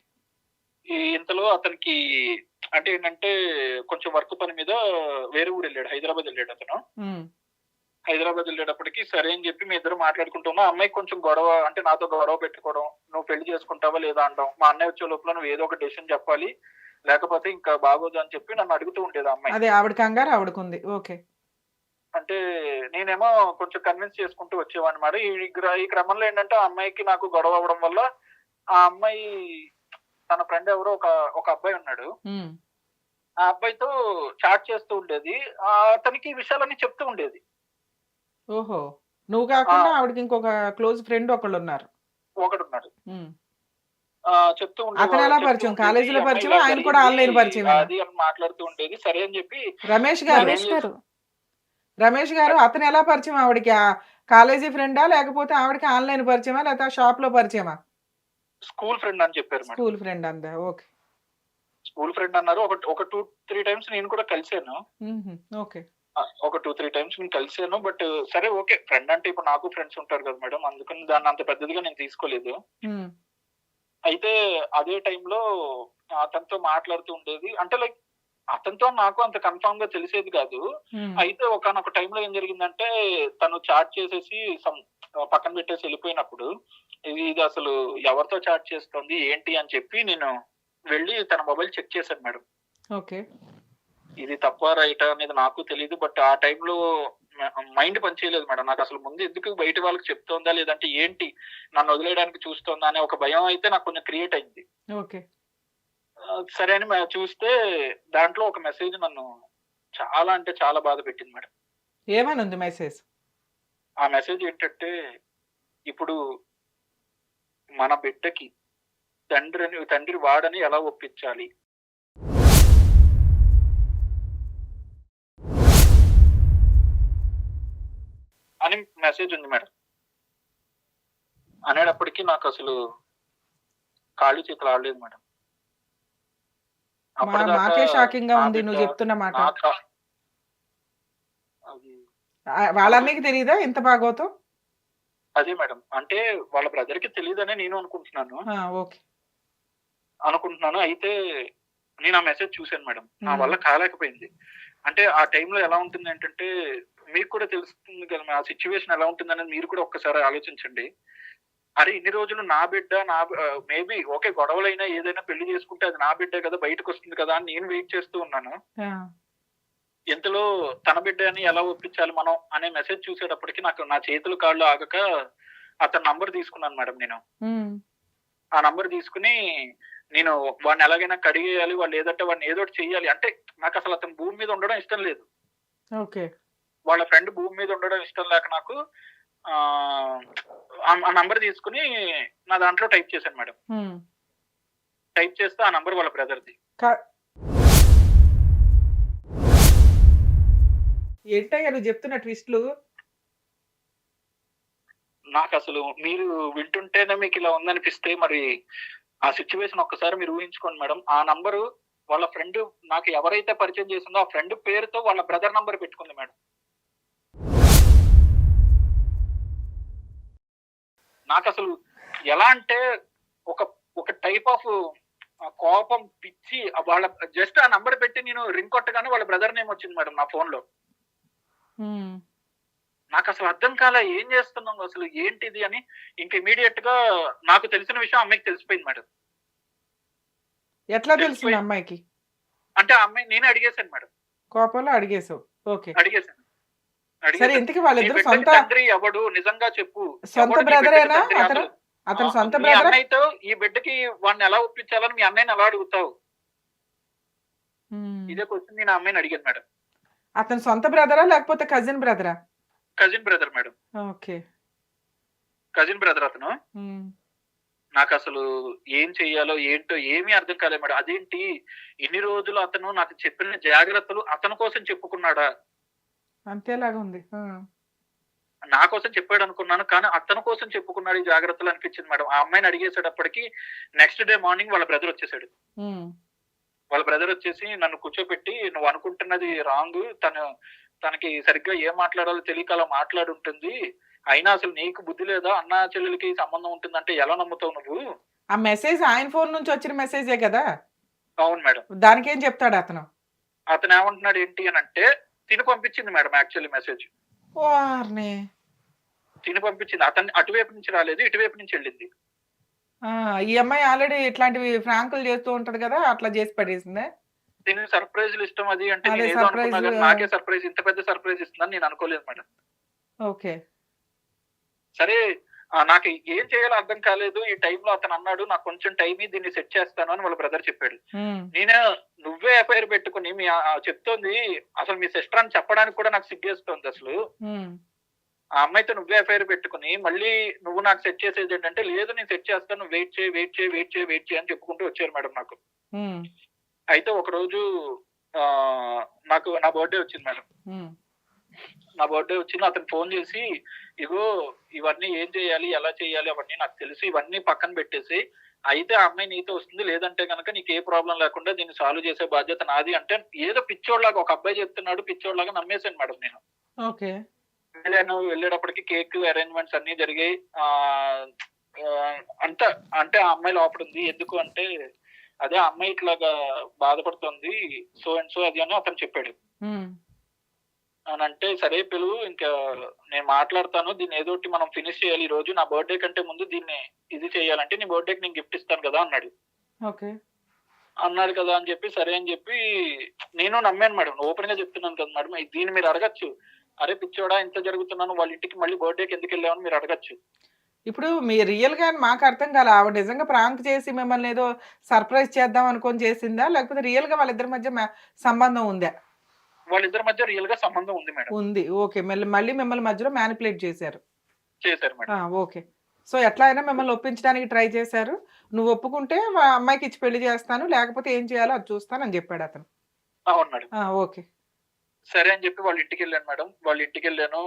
ఇంతలో అతనికి అంటే ఏంటంటే కొంచెం వర్క్ పని మీద వేరే ఊరెళ్ళాడు. హైదరాబాద్ ఎళ్ళాడు అతను. హ్మ్. హైదరాబాద్ ఎళ్ళేటప్పటికి సరే అని చెప్పి మీ ఇద్దరు మాట్లాడుకుంటున్నాం. ఆ అమ్మాయికి కొంచెం గొడవ అంటే నాతో గొడవ పెట్టుకోవడం. "నువ్వు పెళ్లి చేసుకుంటావా లేదా?" అనడం. మా అన్నయ్య వచ్చే లోపల "నువ్వు ఏదో ఒక డెసిషన్ చెప్పాలి. లేకపోతే ఇంకా బాగోదు" అని చెప్పి నన్ను అడుగుతూ ఉండేది ఆ అమ్మాయి. అదే ఆవిడ కంగారు ఆవిడకుంది. ఓకే. అంటే నేనేమో కొంచెం కన్విన్స్ చేసుకుంటూ వచ్చేవాడినమాట. ఈ క్రమంలో ఏంటంటే ఆ అమ్మాయికి నాకు గొడవ అవ్వడం వల్ల ఆ అమ్మాయి తన ఫ్రెండ్ ఎవరో ఒక అబ్బాయి ఉన్నాడు. హ్మ్. ఆ అబ్బాయితో చాట్ చేస్తూ ఉండేది. అతనికి ఈ విషయాలన్నీ చెప్తూ ఉండేది. ఓహో! నువ్వు ఆ! కాకుండా ఆవిడకి ఇంకొక క్లోజ్ ఫ్రెండ్ ఒకళ్ళున్నారు. ఒకడున్నాడు. హ్మ్. చెప్తూ అతనెలా చెప్తూ పరిచయం? ఉండేది. ఈ కాలేజీలో అమ్మాయి పరిచయమా? ఇలా ఆయన కూడా జరిగింది. ఆన్‌లైన్ పరిచయమేనా? అది అని మాట్లాడుతూ ఉండేది. సరే అని చెప్పి రమేష్ గారు, నేనేం రమేష్ చేస్ గారు రమేష్ గారు అతనెలా పరిచయం ఆవిడకి? కాలేజీ ఫ్రెండా? లేకపోతే ఆవిడకి ఆన్‌లైన్ పరిచయమా? లేకపోతే ఆ షాప్‌లో పరిచయమా? స్కూల్ ఫ్రెండ్ అని చెప్పారు మేడం. స్కూల్ ఫ్రెండ్ అందా? ఓకే. స్కూల్ ఫ్రెండ్ అన్నారు. ఒక 2, 3 టైమ్స్ నేను కూడా కలిసాను. హుహు. ఓకే. ఒక 2, 3 టైమ్స్ నేను కలిసాను. బట్ సరే ఓకే. ఫ్రెండ్ అంటే ఇప్పుడు నాకు ఫ్రెండ్స్ ఉంటారు కదా మేడం. అందుకని దాన్ని అంత పెద్దదిగా నేను తీసుకోలేదు. హ్మ్. అయితే అదే టైంలో అతనితో మాట్లాడుతూ ఉండేది. అంటే లైక్ అతనితో నాకు అంత కన్ఫర్మ్‌గా తెలిసేది కాదు. హ్మ్. అయితే ఒకానొక టైంలో ఏం జరిగిందంటే తను చాట్ చేసేసి పక్కన పెట్టేసి ఎళ్ళిపోయినప్పుడు ఇది అసలు ఎవరితో చాట్ చేస్తుంది? ఏంటి? అని చెప్పి నేను వెళ్లి తన మొబైల్ చెక్ చేశాను మేడం. ఓకే. ఇది తప్పా? రైటా? అనేది నాకు తెలీదు. బట్ ఆ టైంలో మైండ్ పని చేయలేదు మేడం. నాకసలు ముందు ఎందుకు బయట వాళ్ళకి చెప్తోందా? లేదంటే ఏంటి? నన్ను వదిలేయడానికి చూస్తోందా? అనే ఒక భయం అయితే నాకు కొంచెం క్రియేట్ అయింది. ఓకే. సరే అని చూస్తే దాంట్లో ఒక మెసేజ్ నన్ను చాలా అంటే చాలా బాధ పెట్టింది మేడం. ఏమనుంది మెసేజ్? ఆ మెసేజ్ ఏంటంటే, ఇప్పుడు మన బిడ్డకి తండ్రి వాడని ఎలా ఒప్పించాలి? అని మెసేజ్ ఉంది మేడం. అనేటప్పటికి నాకసలు కాళ్ళు చేతులు ఆడలేదు మేడం. అప్పటిదాకా మాకే షాకింగ్‌గా నా ఉంది బిడ్డ నువ్వు చెప్తున్న మాట. నాక అది వాళ్ళ అది అన్నయ్యకి తెలీదా ఇంత భాగవతం? అదే మేడం. అంటే వాళ్ళ బ్రదర్‌కి తెలీదనే నేను అనుకుంటున్నాను. ఓకే. అయితే నేను ఆ మెసేజ్ చూసాను మేడం. నా హ్మ్. వల్ల కాలేకపోయింది. అంటే ఆ టైంలో ఎలా ఉంటుందంటంటే, మీకు కూడా తెలుస్తుంది కదా! ఆ సిట్యుయేషన్ ఎలా ఉంటుందనేది మీరు కూడా ఒక్కసారి ఆలోచించండి. అరే! ఇన్ని రోజులు నా బిడ్డ మేబీ ఓకే. గొడవలైనా ఏదైనా పెళ్లి చేసుకుంటే అది నా బిడ్డే కదా! బయటకొస్తుంది కదా! అని నేను వెయిట్ చేస్తూ ఉన్నాను. ఆ! ఇంతలో తన బిడ్డ అని ఎలా ఒప్పించాలి మనం అనే మెసేజ్ చూసేటప్పటికి నాకు నా చేతులు కాళ్ళు ఆగక అతని నంబర్ తీసుకున్నాను మేడం నేను. హ్మ్. ఆ నంబర్ తీసుకొని నేను వాడిని ఎలాగైనా కడిగేయాలి. లేదంటే వాడిని ఏదో ఒకటి చెయ్యాలి. అంటే నాకసలు అతను భూమి మీద ఉండడం ఇష్టం లేదు. ఓకే. వాళ్ళ ఫ్రెండ్ భూమి మీద ఉండడం ఇష్టం లేక నాకు ఆహ్, ఆ నంబర్ తీసుకొని నా దాంట్లో టైప్ చేశాను మేడం. హ్మ్. టైప్ చేస్తే ఆ నంబర్ వాళ్ళ బ్రదర్‌ది. క ఏంటయ్యా నువ్వు చెప్తున్న ట్విస్ట్‌లు? నాకసలు మీరు వింటుంటేనే మీకిలా ఉందనిపిస్తే మరి ఆ సిట్యుయేషన్ ఒక్కసారి మీరు ఊహించుకోండి మేడం. ఆ నంబరు వాళ్ళ ఫ్రెండ్ నాకు ఎవరైతే పరిచయం చేసిందో ఆ ఫ్రెండ్ పేరుతో వాళ్ళ బ్రదర్ నంబర్ పెట్టుకుంది మేడం. నాకసలు ఎలా అంటే ఒక ఒక టైప్ ఆఫ్ కోపం, పిచ్చి వాళ్ళ జస్ట్ ఆ నంబర్ పెట్టి నేను రింగ్ కొట్టగానే వాళ్ళ బ్రదర్ నేమ్ వచ్చింది మేడం నా ఫోన్‌లో. హ్మ్. నాకసలు అర్థం కాలే. ఏం చేస్తున్నాం అసలు ఏంటిది అని ఇంక ఇమ్మీడియేట్‌గా నాకు తెలిసిన విషయం ఆ అమ్మాయికి తెలిసిపోయింది మేడం. ఎట్లా తెలిసింది తెలిసిపోయి అమ్మాయికి? అంటే ఆ అమ్మాయిని నేనే అడిగేసాను మేడం. కోపంలో అడిగేసావు. ఓకే. అడిగేసాను. సరే అడిగేసాను. ఇంతకీ "నీ వాళ్ళిద్దరు బిడ్డకి తండ్రి ఎవడు? నిజంగా చెప్పు. సొంత ఎవడు నీ బిడ్డకి బ్రదరేనా తండ్రి అతను? అసలు? అతను సొంత మీ బ్రదరా? అన్నయ్యతో ఈ బిడ్డకి వాడిని ఎలా ఒప్పించాలని మీ అన్నయ్యని ఎలా అడుగుతావు?" హ్మ్. ఇదే క్వెషన్ నేను ఆ అమ్మాయిని అడిగాను మేడం. అతను సొంత బ్రదరా? లేకపోతే కజిన్ బ్రదరా? Cousin brother madam. Okay. Cousin brother అతను. హ్మ్. నాకసలు ఏం చెయ్యాలో ఏంటో ఏమీ అర్థం కాలేదు మేడం. అదేంటి ఇన్ని రోజులు అతను నాకు చెప్పిన జాగ్రత్తలు అతని కోసం చెప్పుకున్నాడా? అంతేలాగా ఉంది. ఆ! నా కోసం చెప్పాడు అనుకున్నాను. కానీ అతని కోసం చెప్పుకున్నాడు ఈ జాగ్రత్తలు అనిపించింది మేడం. ఆ అమ్మాయిని అడిగేసేటప్పటికి నెక్స్ట్ డే మార్నింగ్ వాళ్ళ బ్రదర్ వచ్చేసాడు. ఉమ్, వాళ్ళ బ్రదర్ వచ్చేసి నన్ను కూర్చోపెట్టి, "నువ్వు అనుకుంటున్నది రాంగ్. తనకి సరిగ్గా ఏం మాట్లాడాలో తెలియక అలా మాట్లాడుంటుంది. అయినా అసలు నీకు బుద్ధి లేదా? అన్నా చెల్లెలికి సంబంధం ఉంటుందంటే ఎలా నమ్ముతావు నువ్వు?" ఆ మెసేజ్ ఆయన ఫోన్ నుంచి వచ్చిన మెసేజే కదా, అవును మేడం. దానికేం చెప్తాడు అతను? అతను ఏమంటున్నాడు ఏంటి అని అంటే, తిని పంపించింది మేడం యాక్చువల్లీ మెసేజ్. వారిని. తిని పంపించింది. అతన్ని అటువైపు నుంచి రాలేదు, ఇటువైపు నుంచి వెళ్ళింది. ఆ, ఈ అమ్మాయి ఆల్రెడీ ఇట్లాంటివి ఫ్రాంకులు చేస్తూ ఉంటది కదా, అట్లా చేసి పడేసిందే. దీనికి సర్ప్రైజ్లు ఇష్టం అది అంటే అదే నేను ఏదో సర్ప్రైజ్. అనుకున్నా కానీ నాకే సర్ప్రైజ్, ఇంత పెద్ద సర్ప్రైజ్ ఇస్తుందని నేను అనుకోలేదు మేడం. ఓకే. సరే నాకు ఏం చేయాలో అర్థం కాలేదు. ఈ టైంలో అతను అన్నాడు, "నాకు కొంచెం టైం దీన్ని సెట్ చేస్తాను" అని వాళ్ళ బ్రదర్ చెప్పాడు. ఉమ్, నేను నువ్వే ఎఫ్ఐఆర్ పెట్టుకుని చెప్తోంది అసలు మీ సిస్టర్ అని చెప్పడానికి కూడా నాకు సిగ్గేస్తోంది అసలు. ఉమ్, ఆ అమ్మాయితో నువ్వే ఎఫ్ఐఆర్ పెట్టుకుని మళ్ళీ నువ్వు నాకు సెట్ చేసేది ఏంటంటే, "లేదు నేను సెట్ చేస్తాను, వెయిట్ చేయి వెయిట్ చేయి వెయిట్ చేయి వెయిట్ చేయి" అని చెప్పుకుంటూ వచ్చారు మేడం నాకు. ఉమ్, అయితే ఒకరోజు నాకు నా బర్త్డే వచ్చింది మేడం. ఉమ్, నా బర్త్డే వచ్చింది. అతను ఫోన్ చేసి, "ఇగో ఇవన్నీ ఏం చేయాలి, ఎలా చేయాలి అవన్నీ నాకు తెలుసు. ఇవన్నీ పక్కన పెట్టేసి అయితే ఆ అమ్మాయి నీతో వస్తుంది. లేదంటే గనక నీకు ఏ ప్రాబ్లం లేకుండా దీన్ని సాల్వ్ చేసే బాధ్యత నాది" అంటే ఏదో పిచ్చోడ్లాగా ఒక అబ్బాయి చెప్తున్నాడు, పిచ్చోడ్లాగా నమ్మేశాను మేడం నేను. ఓకే. వెళ్ళేటప్పటికి కేక్ అరేంజ్మెంట్స్ అన్ని జరిగాయి. అంతా అంటే ఆ అమ్మాయి లోపల ఉంది. ఎందుకు అంటే అదే ఆ అమ్మాయి ఇట్లాగా బాధపడుతుంది, సో అండ్ సో అది అని అతను చెప్పాడు. ఉమ్, అని అంటే, "సరే పిలువు, ఇంకా నేను మాట్లాడతాను. దీన్ని ఏదో ఒకటి మనం ఫినిష్ చేయాలి ఈ రోజు. నా బర్త్డే కంటే ముందు దీన్ని ఇది చేయాలంటే నీ బర్త్డేకి నేను గిఫ్ట్ ఇస్తాను కదా" అన్నాడు. ఓకే. అన్నారు కదా అని చెప్పి సరే అని చెప్పి నేను నమ్మాను మేడం. ఓపెన్ గా చెప్తున్నాను కదా మేడం. దీన్ని మీరు అడగచ్చు, "అరే పిచ్చోడా ఇంత జరుగుతున్నాను, వాళ్ళ ఇంటికి మళ్ళీ బర్త్డేకి ఎందుకు వెళ్ళామని" మీరు అడగచ్చు. ఇప్పుడు మీ రియల్ గా మాకు అర్థం కాలే, ఆవిడ నిజంగా ప్రాంక్ చేసి మిమ్మల్ని ఏదో సర్ప్రైజ్ చేద్దాం అనుకొని చేసిందా, లేకపోతే రియల్ గా వాళ్ళిద్దరి మధ్య సంబంధం ఉందా? వాళ్ళిద్దరి మధ్య రియల్ గా సంబంధం ఉంది మేడం. ఉంది. ఓకే. మళ్ళీ మళ్ళీ మిమ్మల్ని మధ్యలో మ్యానిపులేట్ చేశారు. చేశారు మేడం. ఓకే. సో ఎట్లా అయినా మిమ్మల్ని ఒప్పించడానికి ట్రై చేశారు. నువ్వు ఒప్పుకుంటే అమ్మాయికి ఇచ్చి పెళ్లి చేస్తాను, లేకపోతే ఏం చేయాలో అది చూస్తాను అని చెప్పాడు అతను. అవును మేడం. ఓకే. సరే అని చెప్పి వాళ్ళ ఇంటికి వెళ్ళాను మేడం. వాళ్ళ ఇంటికి వెళ్ళాను.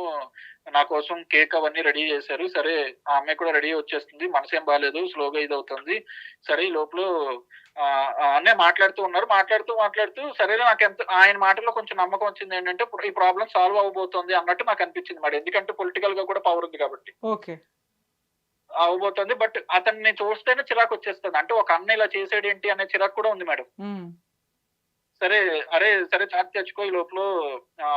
నా కోసం కేక్ అవన్నీ రెడీ చేశారు. సరే ఆ అమ్మాయి కూడా రెడీ వచ్చేస్తుంది. మనసేం బాలేదు, స్లోగా ఇదవుతుంది. సరే ఈ లోపల అన్నయ్య మాట్లాడుతూ ఉన్నారు. మాట్లాడుతూ సరేలే నాకు ఆయన మాటల్లో కొంచెం నమ్మకం వచ్చింది ఏంటంటే ఈ ప్రాబ్లం సాల్వ్ అవ్వబోతోంది అన్నట్టు నాకు అనిపించింది మేడం. ఎందుకంటే పొలిటికల్ గా కూడా పవర్ ఉంది కాబట్టి. ఓకే. అవ్వబోతోంది. బట్ అతన్ని చూస్తేనే చిరాకు వచ్చేస్తుంది. అంటే ఒక అన్న ఇలా చేసాడేంటి అనే చిరాకు కూడా ఉంది మేడం. సరే సరే చాక్ తెచ్చుకో, ఈ లోపల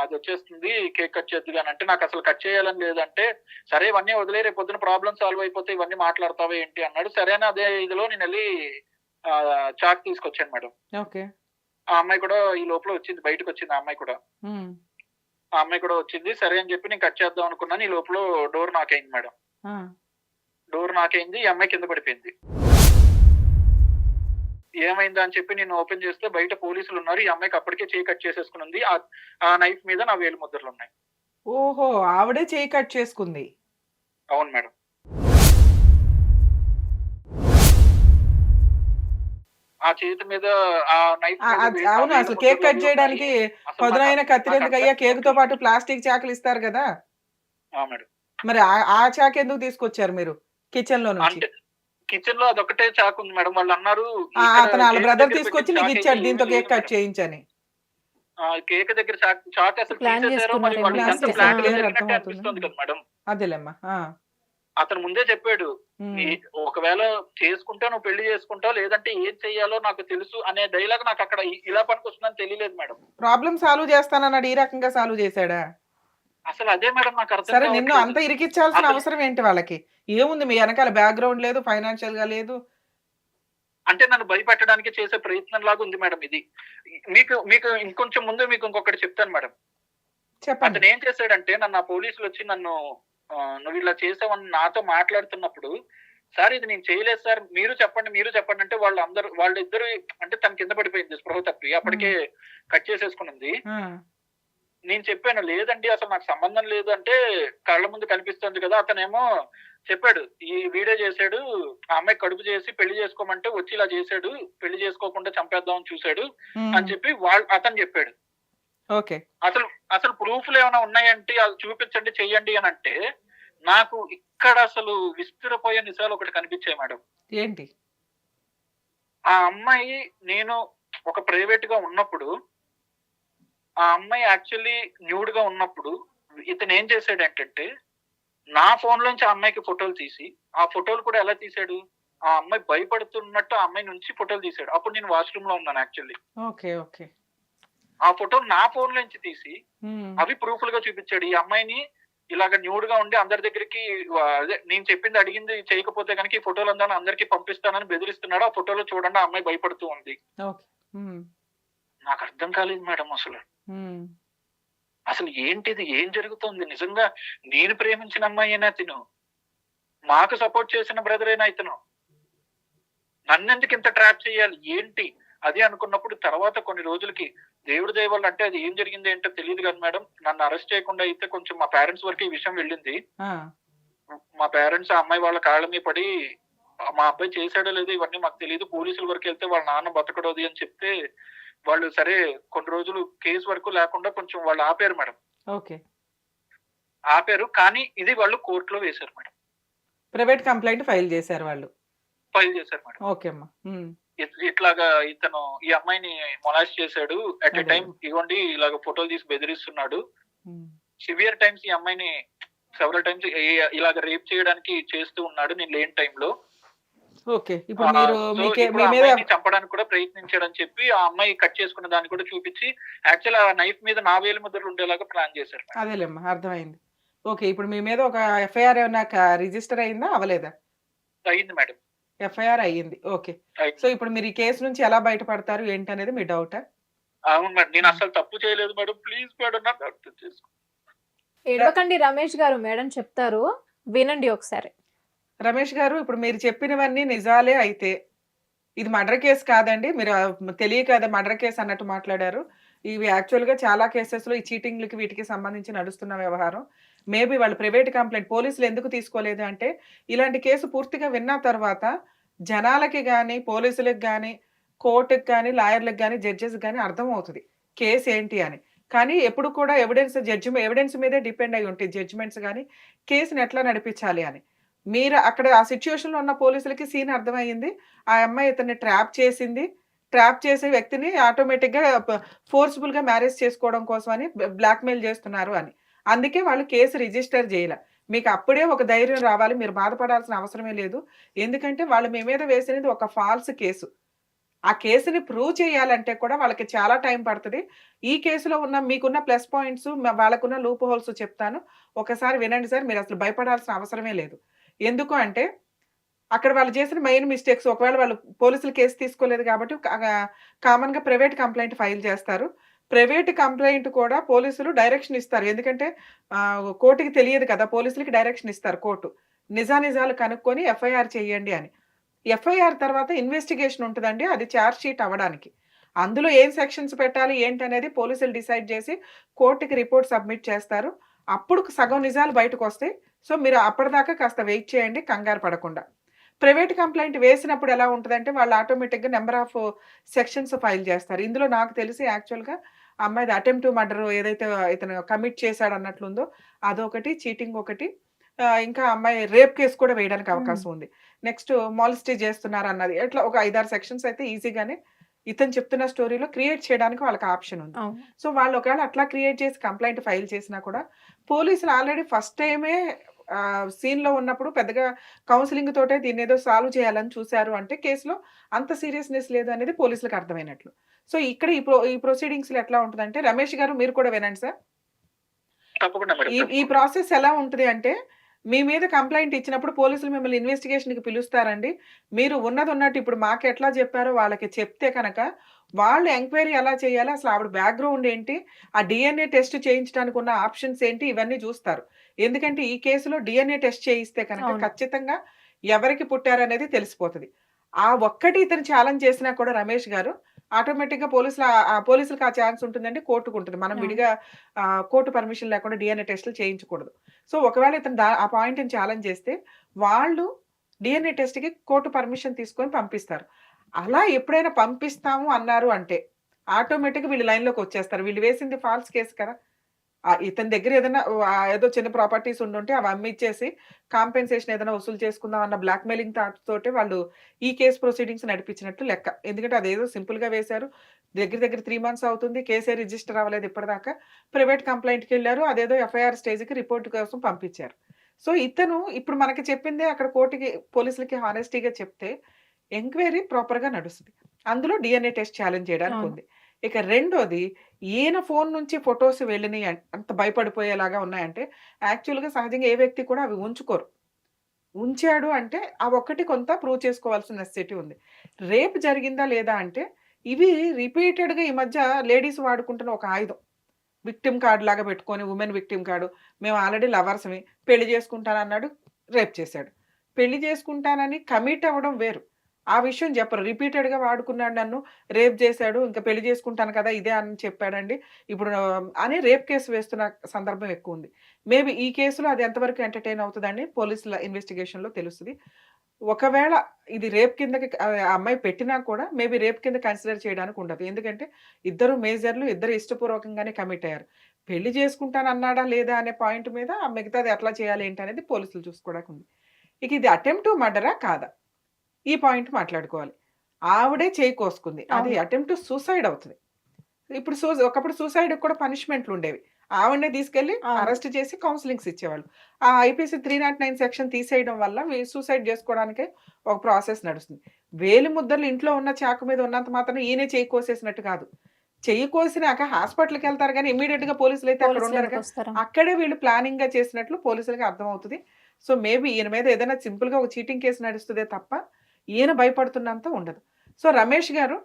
అది వచ్చేస్తుంది, కేక్ కట్ చేద్దు అని అంటే, నాకు అసలు కట్ చేయాలని లేదంటే, "సరే ఇవన్నీ వదిలే, రేపు పొద్దున ప్రాబ్లం సాల్వ్ అయిపోతే ఇవన్నీ మాట్లాడతావా ఏంటి" అన్నాడు. సరే అని అదే ఇదిలో నేను వెళ్ళి చాక్ తీసుకొచ్చాను మేడం. ఓకే. ఆ అమ్మాయి కూడా ఈ లోపల వచ్చింది, బయటకు వచ్చింది ఆ అమ్మాయి కూడా. ఆ అమ్మాయి కూడా వచ్చింది. సరే అని చెప్పి నేను కట్ చేద్దాం అనుకున్నాను. ఈ లోపల డోర్ నాక్ అయింది మేడం. డోర్ నాక్ అయింది. ఈ అమ్మాయి కింద పడిపోయింది. ఏమైందా అని చెప్పి నేను ఓపెన్ చేస్తే బయట పోలీసులు ఉన్నారు. ఈ అమ్మాయికి అప్పటికే చేయి కట్ చేసేసుకుని ఉంది. ఆ నైఫ్ మీద నా వేలు ముద్రలు ఉన్నాయి. ఓహో, ఆవిడే చేయి కట్ చేసుకుంది. అవును మేడం. ఆ చేతి మీద ఆ నైఫ్ అవును, అసలు కేక్ కట్ చేయడానికి పదునైన కత్తిరి ఎందుకు అయ్యా? కేక్ తో పాటు ప్లాస్టిక్ చాకులు ఇస్తారు కదా మేడం. మరి ఆ చాకు ఎందుకు తీసుకొచ్చారు మీరు కిచెన్ లో నుంచి? అంటే కిచెన్ లో అదొకటే చాకు ఉంది మేడం. వాళ్ళు అన్నారు అతను వాళ్ళ బ్రదర్ తీసుకొచ్చి నీకు ఇచ్చాడు దీంతో కేక్ కట్ చేయించని. కేక్ దగ్గర చాకు అసలు తీసేశారో మరి వాళ్ళు ఎంత ప్లాన్ జరిగినట్టే అనిపిస్తుంది కదా మేడం. అదేలేమ్మా. అతను ముందే చెప్పాడు, ఒకవేళ చేసుకుంటే నువ్వు పెళ్లి చేసుకుంటావు, లేదంటే ఏం చెయ్యాలో నాకు తెలుసు అనే డైలాగ్ నాకు అక్కడ ఇలా పనికొస్తుందని తెలియలేదు మేడం. ప్రాబ్లం సాల్వ్ చేస్తానన్నాడు, ఈ రకంగా సాల్వ్ చేశాడా? అసలు అదే మేడం నాకు అర్థం. సరే, నిన్ను అంత ఇరికించాల్సిన అవసరం ఏంటి వాళ్ళకి? ఏముంది మీ వెనకాల బ్యాక్గ్రౌండ్ లేదు, ఫైనాన్షియల్ గా లేదు. అంటే నన్ను భయపెట్టడానికి చేసే ప్రయత్నం లాగా ఉంది మేడం ఇది. మీకు ఇంకొంచెం ముందు మీకు ఇంకొకటి చెప్తాను మేడం. చెప్పండి. అతను ఏం చేశాడంటే, నన్ను ఆ పోలీసులు వచ్చి నన్ను నువ్వు ఇలా చేసావని నాతో మాట్లాడుతున్నప్పుడు, "సార్ ఇది నేను చేయలేదు సార్, మీరు చెప్పండి అంటే వాళ్ళిద్దరు అంటే తన కింద పడిపోయింది స్పృహ తప్పి, అప్పటికే కట్ చేసేసుకునింది. నేను చెప్పాను, "లేదండి అసలు నాకు సంబంధం లేదు" అంటే, కళ్ళ ముందు కనిపిస్తుంది కదా. అతనేమో చెప్పాడు, "ఈ వీడియో చేశాడు, ఆ అమ్మాయి కడుపు చేసి పెళ్లి చేసుకోమంటే వచ్చి ఇలా చేశాడు, పెళ్లి చేసుకోకుండా చంపేద్దామని చూశాడు" అని చెప్పి అతను చెప్పాడు. ఓకే. అసలు అసలు ప్రూఫ్లు ఏమైనా ఉన్నాయంటే అది చూపించండి, చెయ్యండి అని అంటే, నాకు ఇక్కడ అసలు విస్తుపోయే నిజాలు ఒకటి కనిపించాయి మేడం. ఏంటి? ఆ అమ్మాయి నేను ఒక ప్రైవేట్ గా ఉన్నప్పుడు, ఆ అమ్మాయి యాక్చువల్లీ న్యూడ్ గా ఉన్నప్పుడు ఇతను ఏం చేశాడంటే, నా ఫోన్ లోంచి ఆ అమ్మాయికి ఫోటోలు తీసి, ఆ ఫోటోలు కూడా ఎలా తీశాడు, ఆ అమ్మాయి భయపడుతున్నట్టు ఆ అమ్మాయి నుంచి ఫోటోలు తీశాడు. అప్పుడు నేను వాష్రూమ్ లో ఉన్నాను యాక్చువల్లీ. ఓకే. ఓకే. ఆ ఫోటోలు నా ఫోన్ లోంచి తీసి హ్మ్. అవి ప్రూఫ్లుగా చూపించాడు. ఈ అమ్మాయిని ఇలాగ న్యూడ్ గా ఉండి అందరి దగ్గరికి అదే నేను చెప్పింది అడిగింది చేయకపోతే కనుక ఈ ఫోటోలు అందరికి పంపిస్తానని బెదిరిస్తున్నాడు. ఆ ఫోటోలో చూడండి ఆ అమ్మాయి భయపడుతూ ఉంది. ఓకే. హ్మ్. నాకు అర్థం కాలేదు మేడం అసలు. హ్మ్. అసలు ఏంటిది? ఏం జరుగుతుంది? నిజంగా నేను ప్రేమించిన అమ్మాయేనా తిను? మాకు సపోర్ట్ చేసిన బ్రదరేనా ఇతను? నన్నెందుకు ఇంత ట్రాప్ చేయాలి? ఏంటి? అది అనుకున్నప్పుడు తర్వాత కొన్ని రోజులకి దేవుడి దయ వల్ల అంటే అది ఏం జరిగింది ఏంటో తెలియదు కానీ మేడం, నన్ను అరెస్ట్ చేయకుండా అయితే కొంచెం మా పేరెంట్స్ వరకు ఈ విషయం వెళ్ళింది. ఆ! మా పేరెంట్స్ ఆ అమ్మాయి వాళ్ళ కాళ్ళ మీద పడి మా అబ్బాయి చేశాడో లేదో ఇవన్నీ మాకు తెలీదు. పోలీసుల వరకు వెళ్తే వాళ్ళ నాన్న బతకడోది అని చెప్తే వాళ్ళు సరే కొన్ని రోజులు కేసు వరకు లేకుండా కొంచెం వాళ్ళు ఆపారు మేడం. ఓకే. ఆపారు. కానీ ఇది వాళ్ళు కోర్టులో వేశారు మేడం. ప్రైవేట్ కంప్లెయింట్ ఫైల్ చేశారు వాళ్ళు. ఫైల్ చేశారు మేడం. ఓకే అమ్మా. హ్మ్. ఇట్లాగా ఇతను ఈ అమ్మాయిని మొలాస్ట్ చేశాడు. అట్ ఎ అదే. టైం ఇగోండి ఇలాగ ఫోటోలు తీసి బెదిరిస్తున్నాడు. హ్మ్. సివియర్ టైమ్స్ ఈ అమ్మాయిని సెవెరల్ టైమ్స్ ఇలాగ రేప్ చేయడానికి చేస్తూ ఉన్నాడు నేను లేని టైంలో. ఓకే. ఇప్పుడు మీరు సో మీకే ఇప్పుడు మీ ఆ మీద అమ్మాయిని చంపడానికి కూడా ప్రయత్నించాడని చెప్పి ఆ అమ్మాయి కట్ చేసుకున్న దాన్ని కూడా చూపించి యాక్చువల్ ఆ నైఫ్ మీద నా వేలి ముద్రలు ఉండేలాగా ప్లాన్ చేశారు మేడం. అదేలేమ్మా అర్థమైంది. ఓకే. ఇప్పుడు మీ మీద ఒక ఎఫ్ఐఆర్ ఏమన్నా రిజిస్టర్ అయిందా? అవ్వలేదా? అయింది మేడం. ఎఫ్ఐఆర్ అయ్యింది. ఓకే. అయింది. సో ఇప్పుడు మీరు ఈ కేసు నుంచి ఎలా బయటపడతారు ఏంటనేది మీ డౌటా? అవును మేడం. నేను అసలు తప్పు చేయలేదు మేడం. ప్లీజ్ మేడం నన్ను అర్థం చేసుకో. ఏడవకండి రమేష్ గారు, మేడం చెప్తారు, వినండి ఒకసారి. రమేష్ గారు ఇప్పుడు మీరు చెప్పినవన్నీ నిజాలే అయితే, ఇది మర్డర్ కేస్ కాదండి. మీరు తెలియక అదే మర్డర్ కేస్ అన్నట్టు మాట్లాడారు. ఇవి యాక్చువల్‌గా చాలా కేసెస్‌లో ఈ చీటింగ్‌లకి వీటికి సంబంధించి నడుస్తున్న వ్యవహారం. మేబీ వాళ్ళు ప్రైవేట్ కంప్లెయింట్ పోలీసులు ఎందుకు తీసుకోలేదు అంటే, ఇలాంటి కేసు పూర్తిగా విన్న తర్వాత జనాలకి గాని, పోలీసులకి గాని, కోర్టుకి గాని, లాయర్‌లకి గాని, జడ్జెస్‌కి గాని అర్థమవుతది. కేస్ ఏంటి అని. కానీ ఎప్పుడు కూడా ఎవిడెన్స్ మీదే డిపెండ్ అయ్యి ఉంటాయి జడ్జిమెంట్స్ గాని, కేస్‌ని ఎట్లా నడిపించాలి అని. మీరు అక్కడ ఆ సిట్యుయేషన్‌లో ఉన్న పోలీసులకి సీన్ అర్థమయ్యింది. ఆ అమ్మాయి ఇతన్ని ట్రాప్ చేసింది. ట్రాప్ చేసే వ్యక్తిని ఆటోమేటిక్‌గా ఫోర్స్‌బుల్‌గా మ్యారేజ్ చేసుకోవడం కోసమని బ్లాక్‌మెయిల్ చేస్తున్నారు అని. అందుకే వాళ్ళు కేసు రిజిస్టర్ చేయల. మీకు అప్పుడే ఒక ధైర్యం రావాలి. మీరు బాధపడాల్సిన అవసరమే లేదు. ఎందుకంటే వాళ్ళు మీ మీద వేసినది ఒక ఫాల్స్ కేసు. ఆ కేసుని ప్రూవ్ చేయాలంటే కూడా వాళ్ళకి చాలా టైం పడతది. ఈ కేసులో ఉన్న మీకున్న ప్లస్ పాయింట్స్, వాళ్ళకున్న లూప్ హోల్స్ చెప్తాను. ఒకసారి వినండి సార్. మీరసలు భయపడాల్సిన అవసరమే లేదు. ఎందుకు అంటే, అక్కడ వాళ్ళు చేసిన మెయిన్ మిస్టేక్స్ ఒకవేళ వాళ్ళు పోలీసులు కేసు తీసుకోలేదు కాబట్టి కామన్‌గా ప్రైవేట్ కంప్లెయింట్ ఫైల్ చేస్తారు. ప్రైవేట్ కంప్లెయింట్ కూడా పోలీసులు డైరెక్షన్ ఇస్తారు. ఎందుకంటే కోర్ట్‌కి తెలియదు కదా! పోలీసులకి డైరెక్షన్ ఇస్తారు కోర్టు. నిజానిజాలు కనుక్కొని ఎఫ్ఐఆర్ చేయండి అని. ఎఫ్ఐఆర్ తర్వాత ఇన్వెస్టిగేషన్ ఉంటదండి. అది చార్జ్ షీట్ అవ్వడానికి. అందులో ఏం సెక్షన్స్ పెట్టాలి ఏంటనేది పోలీసులు డిసైడ్ చేసి కోర్ట్‌కి రిపోర్ట్ సబ్మిట్ చేస్తారు. అప్పుడు సగం నిజాలు బయటకొస్తాయి. సో, మీరు అప్పటిదాకా కాస్త వెయిట్ చేయండి కంగారు పడకుండా. ప్రైవేట్ కంప్లెయింట్ వేసినప్పుడు ఎలా ఉంటదంటే వాళ్ళు ఆటోమేటిక్‌గా నంబర్ ఆఫ్ సెక్షన్స్ ఫైల్ చేస్తారు. ఇందులో నాకు తెలిసి యాక్చువల్‌గా ఆ అమ్మాయిది అటెంప్ట్ టు మర్డర్ ఏదైతే ఇతను కమిట్ చేశాడన్నట్లుందో అదొకటి, చీటింగ్ ఒకటి. ఇంకా అమ్మాయి రేప్ కేస్ కూడా వేయడానికి హ్మ్. అవకాశం ఉంది. నెక్స్ట్ మాలెస్టీ చేస్తున్నారన్నది. ఇట్లా ఒక 5, 6 సెక్షన్స్ అయితే ఈజీగానే ఇతను చెప్తున్న స్టోరీలో క్రియేట్ చేయడానికి వాళ్ళకి ఆప్షన్ ఉంది. అవును. సో, వాళ్ళు ఒకవేళ అట్లా క్రియేట్ చేసి కంప్లెయింట్ ఫైల్ చేసినా కూడా పోలీసులు ఆల్రెడీ ఫస్ట్ టైమే సీన్‌లో ఉన్నప్పుడు పెద్దగా కౌన్సెలింగ్ తోటే దీన్నేదో సాల్వ్ చేయాలని చూసారు అంటే కేస్‌లో అంత సీరియస్‌నెస్ లేదు అనేది పోలీసులకు అర్థమైనట్లు. సో, ఇక్కడ ఈ ప్రొసీడింగ్స్‌లో ఎట్లా ఉంటదంటే రమేష్ గారు మీరు కూడా వినండి సార్. తప్పకుండా మేడం. ఈ తప్పకుండా. ప్రాసెస్ ఎలా ఉంటది అంటే, మీ మీద కంప్లెయింట్ ఇచ్చినప్పుడు పోలీసులు మిమ్మల్ని ఇన్వెస్టిగేషన్‌కి పిలుస్తారండి. మీరు ఉన్నదున్నట్టు ఇప్పుడు మాకెట్లా చెప్పారో వాళ్ళకి చెప్తే కనక, వాళ్ళు ఎంక్వైరీ ఎలా చేయాలి, అసలు ఆవిడ బ్యాక్‌గ్రౌండ్ ఏంటి, ఆ డీఎన్ఏ టెస్ట్ చేయించడానికి ఉన్న ఆప్షన్స్ ఏంటి, ఇవన్నీ చూస్తారు. ఎందుకంటే ఈ కేసులో డీఎన్ఏ టెస్ట్ చేయిస్తే కనుక అవును. ఖచ్చితంగా ఎవరికి పుట్టారనేది తెలిసిపోతది. ఆ ఒక్కటి ఇతను ఛాలెంజ్ చేసినా కూడా రమేష్ గారు ఆటోమేటిక్‌గా పోలీసులకి ఆ ఛాన్స్ ఉంటుందండి. కోర్టుకుంటది. మనం అవును. విడిగా కోర్టు పర్మిషన్ లేకుండా డీఎన్ఏ టెస్టులు చేయించకూడదు. సో, ఒకవేళ ఇతను ఆ పాయింట్‌ని ఛాలెంజ్ చేస్తే, వాళ్ళు డీఎన్ఏ టెస్ట్‌కి కోర్టు పర్మిషన్ తీసుకొని పంపిస్తారు. అలా ఎప్పుడైనా పంపిస్తాము అన్నారు అంటే, ఆటోమేటిక్గా వీళ్ళు లైన్లోకి వచ్చేస్తారు. వీళ్ళు వేసింది ఫాల్స్ కేసు కదా. ఇతని దగ్గర ఏదైనా ఏదో చిన్న ప్రాపర్టీస్ ఉండుంటే అవి అమ్మిచ్చేసి కాంపెన్సేషన్ ఏదైనా వసూలు చేసుకుందాం అన్న బ్లాక్మెయిలింగ్ థాట్ తోటే వాళ్ళు ఈ కేస్ ప్రొసీడింగ్స్ నడిపించినట్లు లెక్క. ఎందుకంటే అదేదో సింపుల్గా వేశారు. దగ్గర దగ్గర 3 మంత్స్ అవుతుంది. కేసే రిజిస్టర్ అవ్వలేదు ఇప్పటిదాకా. ప్రైవేట్ కంప్లైంట్కి వెళ్ళారు. అదేదో ఎఫ్ఐఆర్ స్టేజ్కి రిపోర్ట్ కోసం పంపించారు. సో ఇతను ఇప్పుడు మనకి చెప్పిందే అక్కడ కోర్టుకి పోలీసులకి హానెస్టీగా చెప్తే ఎంక్వైరీ ప్రాపర్గా నడుస్తుంది. అందులో డిఎన్ఏ టెస్ట్ ఛాలెంజ్ చేయడానికి అవును. ఉంది. ఇక రెండోది, ఈయన ఫోన్ నుంచి ఫొటోస్ వెళ్ళినాయి అంత భయపడిపోయేలాగా ఉన్నాయంటే యాక్చువల్‌గా సహజంగా ఏ వ్యక్తి కూడా అవి ఉంచుకోరు. ఉంచాడు అంటే ఆ ఒక్కటి కొంత ప్రూవ్ చేసుకోవాల్సిన నెసెసిటీ ఉంది. రేప్ జరిగిందా లేదా అంటే ఇవి రిపీటెడ్‌గా ఈ మధ్య లేడీస్ వాడుకుంటున్న ఒక ఆయుధం. విక్టిమ్ కార్డ్ లాగా పెట్టుకొని వుమెన్ విక్టిమ్ కార్డ్. మేము ఆల్రెడీ లవర్స్‌మి. పెళ్లి చేసుకుంటానన్నాడు. రేప్ చేశాడు. పెళ్లి చేసుకుంటానని కమిట్ అవ్వడం వేరు. ఆ విషయం చెప్పరు. రిపీటెడ్‌గా వాడుకున్నాడు నన్ను. రేప్ చేశాడు. ఇంకా పెళ్లి చేసుకుంటాను కదా! ఇదే అని చెప్పాడండి. ఇప్పుడు అని రేప్ కేస్ వేస్తున్న సందర్భం ఎక్కువుంది. మేబీ ఈ కేసులో అది ఎంతవరకు ఎంటర్‌టైన్ అవుతదని పోలీసుల ఇన్వెస్టిగేషన్‌లో తెలుస్తది. ఒకవేళ ఇది రేప్ కిందకి ఆ అమ్మాయి పెట్టినా కూడా మేబీ రేప్ కింద కన్సిడర్ చేయడానికి ఉండదు. ఎందుకంటే ఇద్దరు మేజర్‌లు, ఇద్దరు ఇష్టపూర్వకంగానే కమిట్ అయ్యారు. పెళ్లి చేసుకుంటానన్నాడా లేదా అనే పాయింట్ మీద మిగతాది ఎట్లా చేయాలి ఏంటి అనేది పోలీసులు చూసుకోవడానికి ఉంది. ఇక ఇది అటెంప్ట్ టు మర్డరా? కాదా? ఈ పాయింట్ మాట్లాడుకోవాలి. ఆవిడే చేయి కోసుకుంది. అది అవును. అటెంప్ట్ టు సూసైడ్ అవుతది. ఇప్పుడు ఒకప్పుడు సూసైడ్‌కి కూడా పనిష్మెంట్‌లుండేవి. ఆవిడనే తీసుకెళ్ళి అవును. అరెస్ట్ చేసి కౌన్సెలింగ్స్ ఇచ్చేవాళ్ళు. ఆ ఐపీసీ 309 సెక్షన్ తీసేయడం వల్ల సూసైడ్ చేసుకోవడానికే ఒక ప్రాసెస్ నడుస్తుంది. వేలి ముద్దలు ఇంట్లో ఉన్న చాకు మీద ఉన్నంత మాత్రాన ఈయనే చెయ్యి కోసేసినట్టు కాదు. చెయ్యి కోసినాక హాస్పిటల్‌కెళ్తారు గానీ ఇమ్మీడియేట్‌గా పోలీసులైతే అక్కడ పోలీసులు ఉండరుగా. ఎందుకొస్తారు? అక్కడే వీళ్ళు ప్లానింగ్‌గా చేసినట్లు పోలీసులకి అర్థమవుతది. సో, మేబీ ఈయన మీద ఏదైనా సింపుల్‌గా ఒక చీటింగ్ కేస్ నడుస్తదే తప్ప ఈయన భయపడుతున్నంత ఉండదు. సో, రమేష్ గారు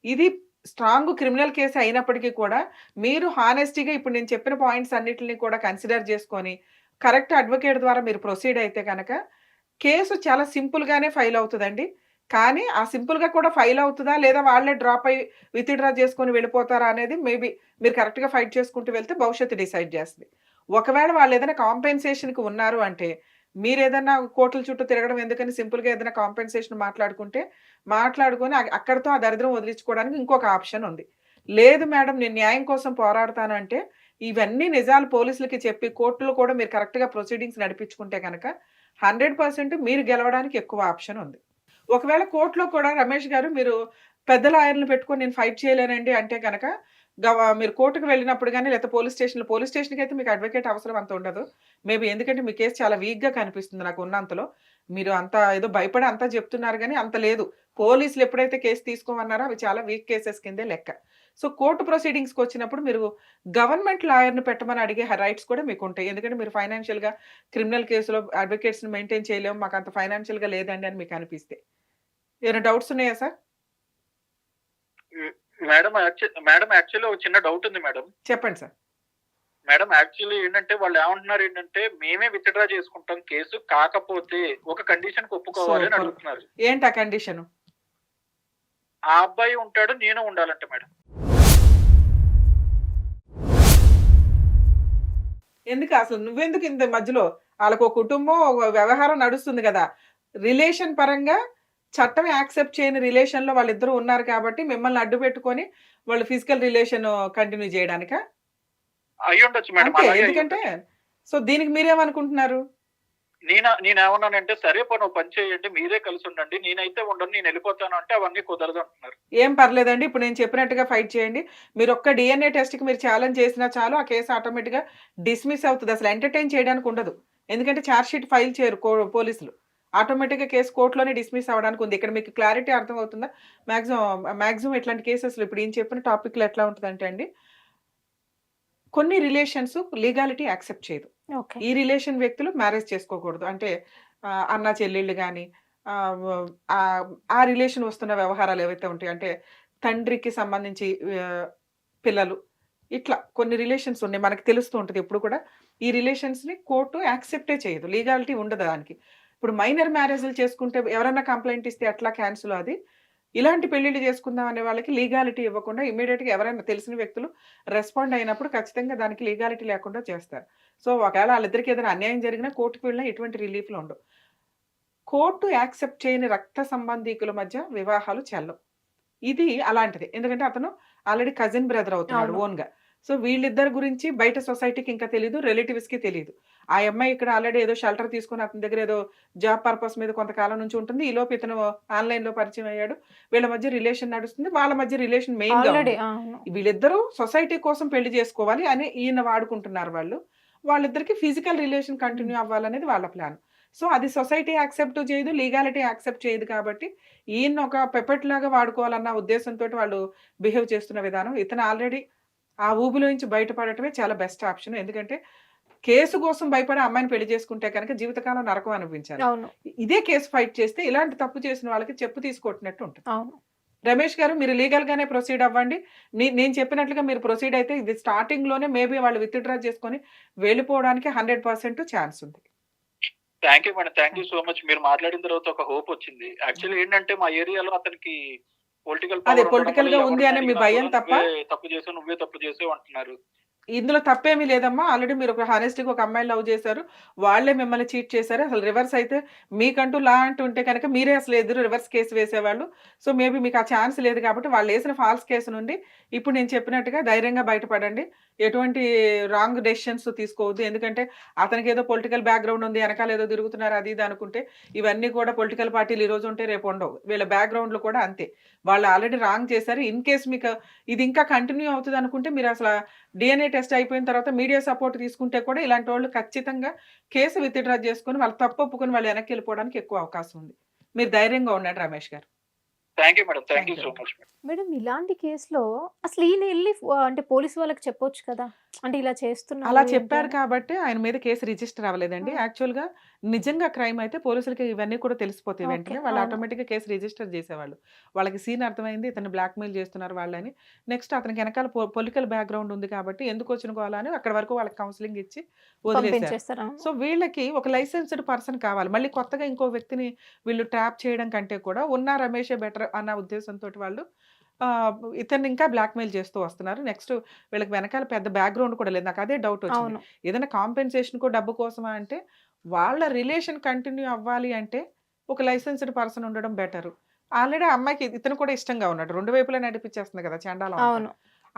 ఇది స్ట్రాంగ్ క్రిమినల్ కేసే అయినప్పటికీ కూడా మీరు హానెస్టీగా ఇప్పుడు నేను చెప్పిన పాయింట్స్ అన్నిటిని కూడా కన్సిడర్ చేసుకొని కరెక్ట్ అడ్వకేట్ ద్వారా మీరు ప్రొసీడ్ అయితే గనక కేసు చాలా సింపుల్‌గానే ఫైల్ అవుతదండి. కానీ ఆ సింపుల్‌గా కూడా ఫైల్ అవుతదా? లేదా వాళ్ళే డ్రాప్ అయ్యి విత్‌డ్రా చేసుకొని వెళ్ళిపోతారా? అనేది మేబీ మీరు కరెక్ట్‌గా ఫైట్ చేసుకుంటూ వెళ్తే భవిష్యత్తు డిసైడ్ చేస్తది. ఒకవేళ వాళ్ళేదైనా కాంపెన్సేషన్‌కి ఉన్నారు అంటే మీరేదన్నా కోర్టుల చుట్టూ తిరగడం ఎందుకని సింపుల్‌గా ఏదైనా కాంపెన్సేషన్ మాట్లాడుకొని అక్కడితో ఆ దరిద్రం వదిలించుకోవడానికి ఇంకొక ఆప్షన్ ఉంది. లేదు మేడం నేను న్యాయం కోసం పోరాడతాను అంటే ఇవన్నీ నిజాలు పోలీసులకి చెప్పి కోర్టులో కూడా మీరు కరెక్ట్‌గా ప్రొసీడింగ్స్ నడిపించుకుంటే గనక 100% మీరు గెలవడానికి ఎక్కువ ఆప్షన్ ఉంది. ఒకవేళ కోర్ట్‌లో కూడా రమేష్ గారు మీరు పెద్ద లాయర్‌లని పెట్టుకొని నేను ఫైట్ చేయలేనండి అంటే గనక మీరు కోర్ట్‌కి వెళ్ళినప్పుడు గాని లేకపోతే పోలీస్ స్టేషన్‌కైతే మీకు అడ్వకేట్ అవసరం అంత ఉండదు. మేబీ ఎందుకంటే మీ కేస్ చాలా వీక్‌గా కనిపిస్తుంది నాకు ఉన్నంతలో. మీరు అంత ఏదో భయపడి అంతా చెప్తున్నారు గానీ అంత లేదు. పోలీసులు ఎప్పుడైతే కేస్ తీసుకోమన్నారో అవి చాలా వీక్ కేసెస్ కిందే లెక్క. సో, కోర్ట్ ప్రొసీడింగ్స్‌కొచ్చినప్పుడు మీరు గవర్నమెంట్ లాయర్‌ని పెట్టమని అడిగే రైట్స్ కూడా మీకుంటాయి. ఎందుకంటే మీరు ఫైనాన్షియల్‌గా క్రిమినల్ కేస్‌లో అడ్వకేట్స్‌ని మెయింటైన్ చేయలేము. మాకంత ఫైనాన్షియల్‌గా లేదండి అని మీకు అనిపిస్తే. ఏమైనా డౌట్స్ ఉన్నాయా సార్? హ్మ్. మేడం యాక్చువల్లీ ఒక చిన్న డౌట్ ఉంది మేడం. చెప్పండి సార్. మేడం యాక్చువల్లీ ఏంటంటే వాళ్ళేమంటున్నారు ఏంటంటే, మేమే విత్‌డ్రా చేసుకుంటాం కేసు. కాకపోతే ఒక కండిషన్‌కి ఒప్పుకోవాలి అని సూపర్. అడుగుతున్నారు. ఏంటా కండిషను? ఆ అబ్బాయి ఉంటాడు. నేను ఉండాలంట మేడం. ఎందుకు అసలు నువ్వెందుకు ఇంత మధ్యలో? ఆళ్ళకో కుటుంబం, ఒక వ్యవహారం నడుస్తుంది గదా! రిలేషన్ పరంగా చట్టం యాక్సెప్ట్ చేయని రిలేషన్‌లో వాళ్ళిద్దరూ ఉన్నారు కాబట్టి మిమ్మల్ని అడ్డు పెట్టుకొని వాళ్ళు ఫిజికల్ రిలేషన్ కంటిన్యూ జేయడానికా? అయ్యుండొచ్చు మేడం. అంతే. అలాగే ఎందుకంటే అయ్యుండొచ్చు. సో, దీనికి మీరేమనుకుంటున్నారు? నేనేమన్నానంటే, సరే పోనీ ఓ పని చేయండి. మీరే కలిసుండండి. నేనైతే ఉండను. నేనెళ్ళిపోతాను అంటే అవన్నీ కుదరదు అంటున్నారు. ఏం పర్లేదండి. ఇప్పుడు నేను చెప్పినట్టుగా ఫైట్ చేయండి. మీరొక్క డీఎన్ఏ టెస్ట్‌కి మీరు ఛాలెంజ్ చేసినా చాలు ఆ కేస్ ఆటోమేటిక్‌గా డిస్మిస్ అవుతది. అసలు ఎంటర్‌టైన్ చేయడానికి ఉండదు. ఎందుకంటే చార్జ్ షీట్ ఫైల్ చేయరు పోలీసులు. ఆటోమేటిక్‌గా కేస్ కోర్ట్‌లోనే డిస్మిస్ అవ్వడానికి ఉంది. ఇక్కడ మీకు క్లారిటీ అర్థమవుతుందా? మాక్సిమం ఇట్లాంటి కేసెస్‌లో ఇప్పుడు ఈయన చెప్పిన టాపిక్‌లో ఎట్లా ఉంటదంటే అండి, కొన్ని రిలేషన్స్ లీగాలిటీ యాక్సెప్ట్ చేయదు. ఓకే. ఈ రిలేషన్ వ్యక్తులు మ్యారేజ్ చేసుకోకూడదు. అంటే అన్న చెల్లెళ్ళు గాని ఆహ్, ఆ రిలేషన్ వస్తున్న వ్యవహారాలు ఏవైతే ఉంటాయో అంటే తండ్రికి సంబంధించి పిల్లలు ఇట్లా కొన్ని రిలేషన్స్ ఉన్నాయి. మనకు తెలుస్తూ ఉంటది ఎప్పుడు కూడా. ఈ రిలేషన్స్‌ని కోర్టు యాక్సెప్టే చేయదు. లీగాలిటీ ఉండదు దానికి. ఇప్పుడు మైనర్ మ్యారేజ్‌లు చేసుకుంటే ఎవరన్నా కంప్లెయింట్ ఇస్తే ఎట్లా క్యాన్సిలో అది? ఇలాంటి పెళ్ళిళ్ళు చేసుకుందాం అనే వాళ్ళకి లీగాలిటీ ఇవ్వకుండా ఇమ్మీడియేట్‌గా ఎవరైనా తెలిసిన వ్యక్తులు రెస్పాండ్ అయినప్పుడు ఖచ్చితంగా దానికి లీగాలిటీ లేకుండా చేస్తారు. సో, ఒకవేళ ఆళ్ళిద్దరికి ఏదైనా అన్యాయం జరిగినా కోర్ట్‌కి వెళ్ళినా ఎటువంటి రిలీఫ్‌లు ఉండవు. కోర్టు యాక్సెప్ట్ చేయని రక్త సంబంధీకుల మధ్య వివాహాలు చెల్లవు. ఇది అలాంటిది, ఎందుకంటే అతను ఆల్రెడీ కజిన్ బ్రదర్ అవుతున్నాడు అవును. ఓన్గా. సో వీళ్ళిద్దరి గురించి బయట సొసైటీకి ఇంకా తెలియదు, రిలేటివ్స్కి తెలియదు. ఆ అమ్మాయి ఇక్కడ ఆల్రెడీ ఏదో షెల్టర్ తీసుకుని అతని దగ్గర ఏదో జాబ్ పర్పస్ మీద కొంతకాలం నుంచి ఉంటుంది. ఈలోపు ఇతను ఆన్లైన్లో పరిచయం అయ్యాడు, వీళ్ళ మధ్య రిలేషన్ నడుస్తుంది, వాళ్ళ మధ్య రిలేషన్ మెయిన్గా ఆల్రెడీ ఉంది. వీళ్ళిద్దరూ సొసైటీ కోసం పెళ్లి చేసుకోవాలి అని ఈయన వాడుకుంటున్నారు వాళ్ళు. వాళ్ళిద్దరికి ఫిజికల్ రిలేషన్ కంటిన్యూ అవ్వాలనేది వాళ్ళ ప్లాన్. సో అది సొసైటీ యాక్సెప్ట్ చేయదు, లీగాలిటీ యాక్సెప్ట్ చేయదు, కాబట్టి ఈయన ఒక పెపెట్ లాగా వాడుకోవాలన్న ఉద్దేశంతో వాళ్ళు బిహేవ్ చేస్తున్న విధానం. ఇతను ఆల్రెడీ ఆ ఊబిలో నుంచి బయటపడటమే చాలా బెస్ట్ ఆప్షన్. ఎందుకంటే కేసు కోసం భయపడే అమ్మాయిని పెళ్లి చేసుకుంటే కనుక జీవితకాలం నరకం అనిపించాలి. అవును. ఇదే కేసు ఫైట్ చేస్తే ఇలాంటి తప్పు చేసిన వాళ్ళకి చెప్పు తీసుకొట్టినట్టు ఉంటుంది. అవును. రమేష్ గారు, మీరు లీగల్ గానే ప్రొసీడ్ అవ్వండి. నేను చెప్పినట్లుగా మీరు ప్రొసీడ్ అయితే ఇది స్టార్టింగ్ లోనే మేబీ వాళ్ళు విత్డ్రా చేసుకొని వెళ్ళిపోవడానికి 100% ఛాన్స్ ఉంది. Thank you madam, thank you so much. మీరు మాట్లాడిన తర్వాత ఒక హోప్ వచ్చింది. యాక్చువల్లీ ఏంటంటే మా ఏరియాలో అతనికి అదే పొలిటికల్ గా ఉంది అనే మీ భయం తప్ప నువ్వే తప్పు చేసావు అంటున్నారు. ఇందులో తప్పేమీ లేదమ్మా. ఆల్రెడీ మీరు ఒక హానెస్ట్గా ఒక అమ్మాయిని లవ్ చేశారు, వాళ్ళే మిమ్మల్ని చీట్ చేశారు. అసలు రివర్స్ అయితే మీకంటూ లా అంటూ ఉంటే కనుక మీరే అసలు ఎదురు రివర్స్ కేసు వేసేవాళ్ళు. సో మేబీ మీకు ఆ ఛాన్స్ లేదు కాబట్టి వాళ్ళు వేసిన ఫాల్స్ కేసు నుండి ఇప్పుడు నేను చెప్పినట్టుగా ధైర్యంగా బయటపడండి. ఎటువంటి రాంగ్ డెసిషన్స్ తీసుకోవద్దు. ఎందుకంటే అతనికి ఏదో పొలిటికల్ బ్యాక్గ్రౌండ్ ఉంది, వెనకాల ఏదో తిరుగుతున్నారు అది ఇది అనుకుంటే ఇవన్నీ కూడా పొలిటికల్ పార్టీలు ఈ రోజు ఉంటే రేపు ఉండవు. వీళ్ళ బ్యాక్గ్రౌండ్లు కూడా అంతే, వాళ్ళు ఆల్రెడీ రాంగ్ చేశారు. ఇన్ కేస్ మీకు ఇది ఇంకా కంటిన్యూ అవుతుంది అనుకుంటే మీరు అసలు DNA టెస్ట్ అయిపోయిన తర్వాత మీడియా సపోర్ట్ తీసుకుంటే కూడా ఇలాంటి వాళ్ళు ఖచ్చితంగా కేసు విత్డ్రా చేసుకుని వాళ్ళు తప్పు ఒప్పుకొని వాళ్ళు వెనక్కి వెళ్ళిపోవడానికి ఎక్కువ అవకాశం ఉంది. మీరు ధైర్యంగా ఉండండి రమేష్ గారు. Thank you madam, thank you so much. Madam, ఇలాంటి కేసులో అసలు ఈయన వెళ్ళి అంటే పోలీసు వాళ్ళకి చెప్పొచ్చు కదా, అంటే ఇలా చేస్తున్నా అలా చెప్పారు కాబట్టి ఆయన మీద కేసు రిజిస్టర్ అవ్వలేదండి. యాక్చువల్గా నిజంగా క్రైమ్ అయితే పోలీసులకి ఇవన్నీ కూడా తెలిసిపోతాయి వెంటనే. వాళ్ళు ఆటోమేటిక్గా కేసు రిజిస్టర్ చేసేవాళ్ళు. వాళ్ళకి సీన్ అర్థమైంది ఇతను బ్లాక్మెయిల్ చేస్తున్నారు వాళ్ళని. నెక్స్ట్ అతనికి వెనకాల పొలిటికల్ బ్యాక్గ్రౌండ్ ఉంది కాబట్టి ఎందుకు వచ్చిన గోలా అని అక్కడ వరకు వాళ్ళకి కౌన్సిలింగ్ ఇచ్చి వదిలేశారు. సో వీళ్ళకి ఒక లైసెన్స్డ్ పర్సన్ కావాలి. మళ్ళీ కొత్తగా ఇంకో వ్యక్తిని వీళ్ళు ట్రాప్ చేయడం కంటే కూడా ఉన్న రమేషే బెటర్ అన్న ఉద్దేశంతో వాళ్ళు ఇతన్ని ఇంకా బ్లాక్మెయిల్ చేస్తూ వస్తున్నారు. నెక్స్ట్ వీళ్ళకి వెనకాల పెద్ద బ్యాక్గ్రౌండ్ కూడా లేదు. నాకు అదే డౌట్ వచ్చింది, ఏదైనా కాంపెన్సేషన్ డబ్బు కోసమా అంటే వాళ్ళ రిలేషన్ కంటిన్యూ అవ్వాలి అంటే ఒక లైసెన్స్డ్ పర్సన్ ఉండడం బెటర్. ఆల్రెడీ అమ్మాయికి ఇతను కూడా ఇష్టంగా ఉన్నాడు, రెండు వైపులా నడిపించేస్తుంది కదా చండాలం.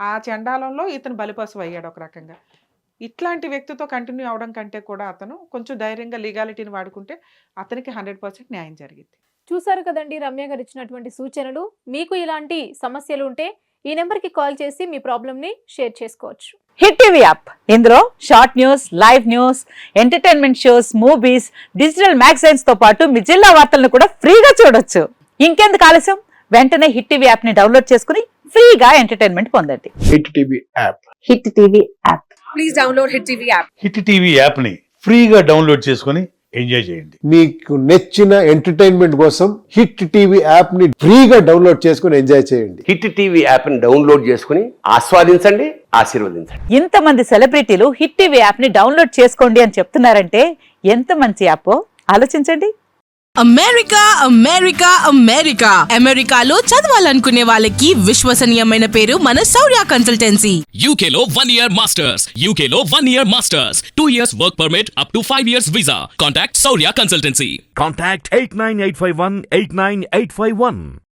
ఆ చండాలంలో ఇతను బలిపశువు అయ్యాడు ఒక రకంగా. ఇట్లాంటి వ్యక్తితో కంటిన్యూ అవడం కంటే కూడా అతను కొంచెం ధైర్యంగా లీగాలిటీని వాడుకుంటే అతనికి 100% న్యాయం జరిగింది. చూసారు కదండి రమ్య గారు ఇచ్చినటువంటి సూచనలు. మీకు ఇలాంటి సమస్యలు ఉంటే ఈ నెంబర్కి కాల్ చేసి మీ ప్రాబ్లమ్ని షేర్ చేసుకోవచ్చు. హిట్ టీవీ యాప్, ఇందులో short news, live news, entertainment shows, movies, digital magazines తో పాటు మీ జిల్లా వార్తలను కూడా ఫ్రీగా చూడొచ్చు. ఇంకెందుకు ఆలస్యం, వెంటనే హిట్ టీవీ యాప్ ని డౌన్లోడ్ చేసుకుని ఫ్రీగా ఎంటర్టైన్మెంట్ పొందండి. Hit TV app. Hit TV app. Please download hit TV app. Hit TV app ని ఫ్రీగా డౌన్లోడ్ చేసుకుని ఎంజాయ్ చేయండి. మీకు నచ్చిన ఎంటర్టైన్మెంట్ కోసం హిట్ టీవీ యాప్ ని ఫ్రీగా డౌన్లోడ్ చేసుకుని ఎంజాయ్ చేయండి. హిట్ టీవీ యాప్ ని డౌన్లోడ్ చేసుకుని ఆస్వాదించండి, ఆశీర్వదించండి. ఇంతమంది సెలబ్రిటీలు హిట్ టీవీ యాప్ ని డౌన్లోడ్ చేసుకోండి అని చెప్తున్నారంటే ఎంత మంచి యాప్ ఆలోచించండి. అమెరికా అమెరికా అమెరికా అమెరికాలో చదవాలనుకునే వాళ్ళకి విశ్వసనీయమైన పేరు మన శౌర్య కన్సల్టెన్సీ. UK లో 1 year masters, UK లో 1 year masters, 2 years work permit up to 5 years visa. Contact Saurya Consultancy. Contact 89851 89851.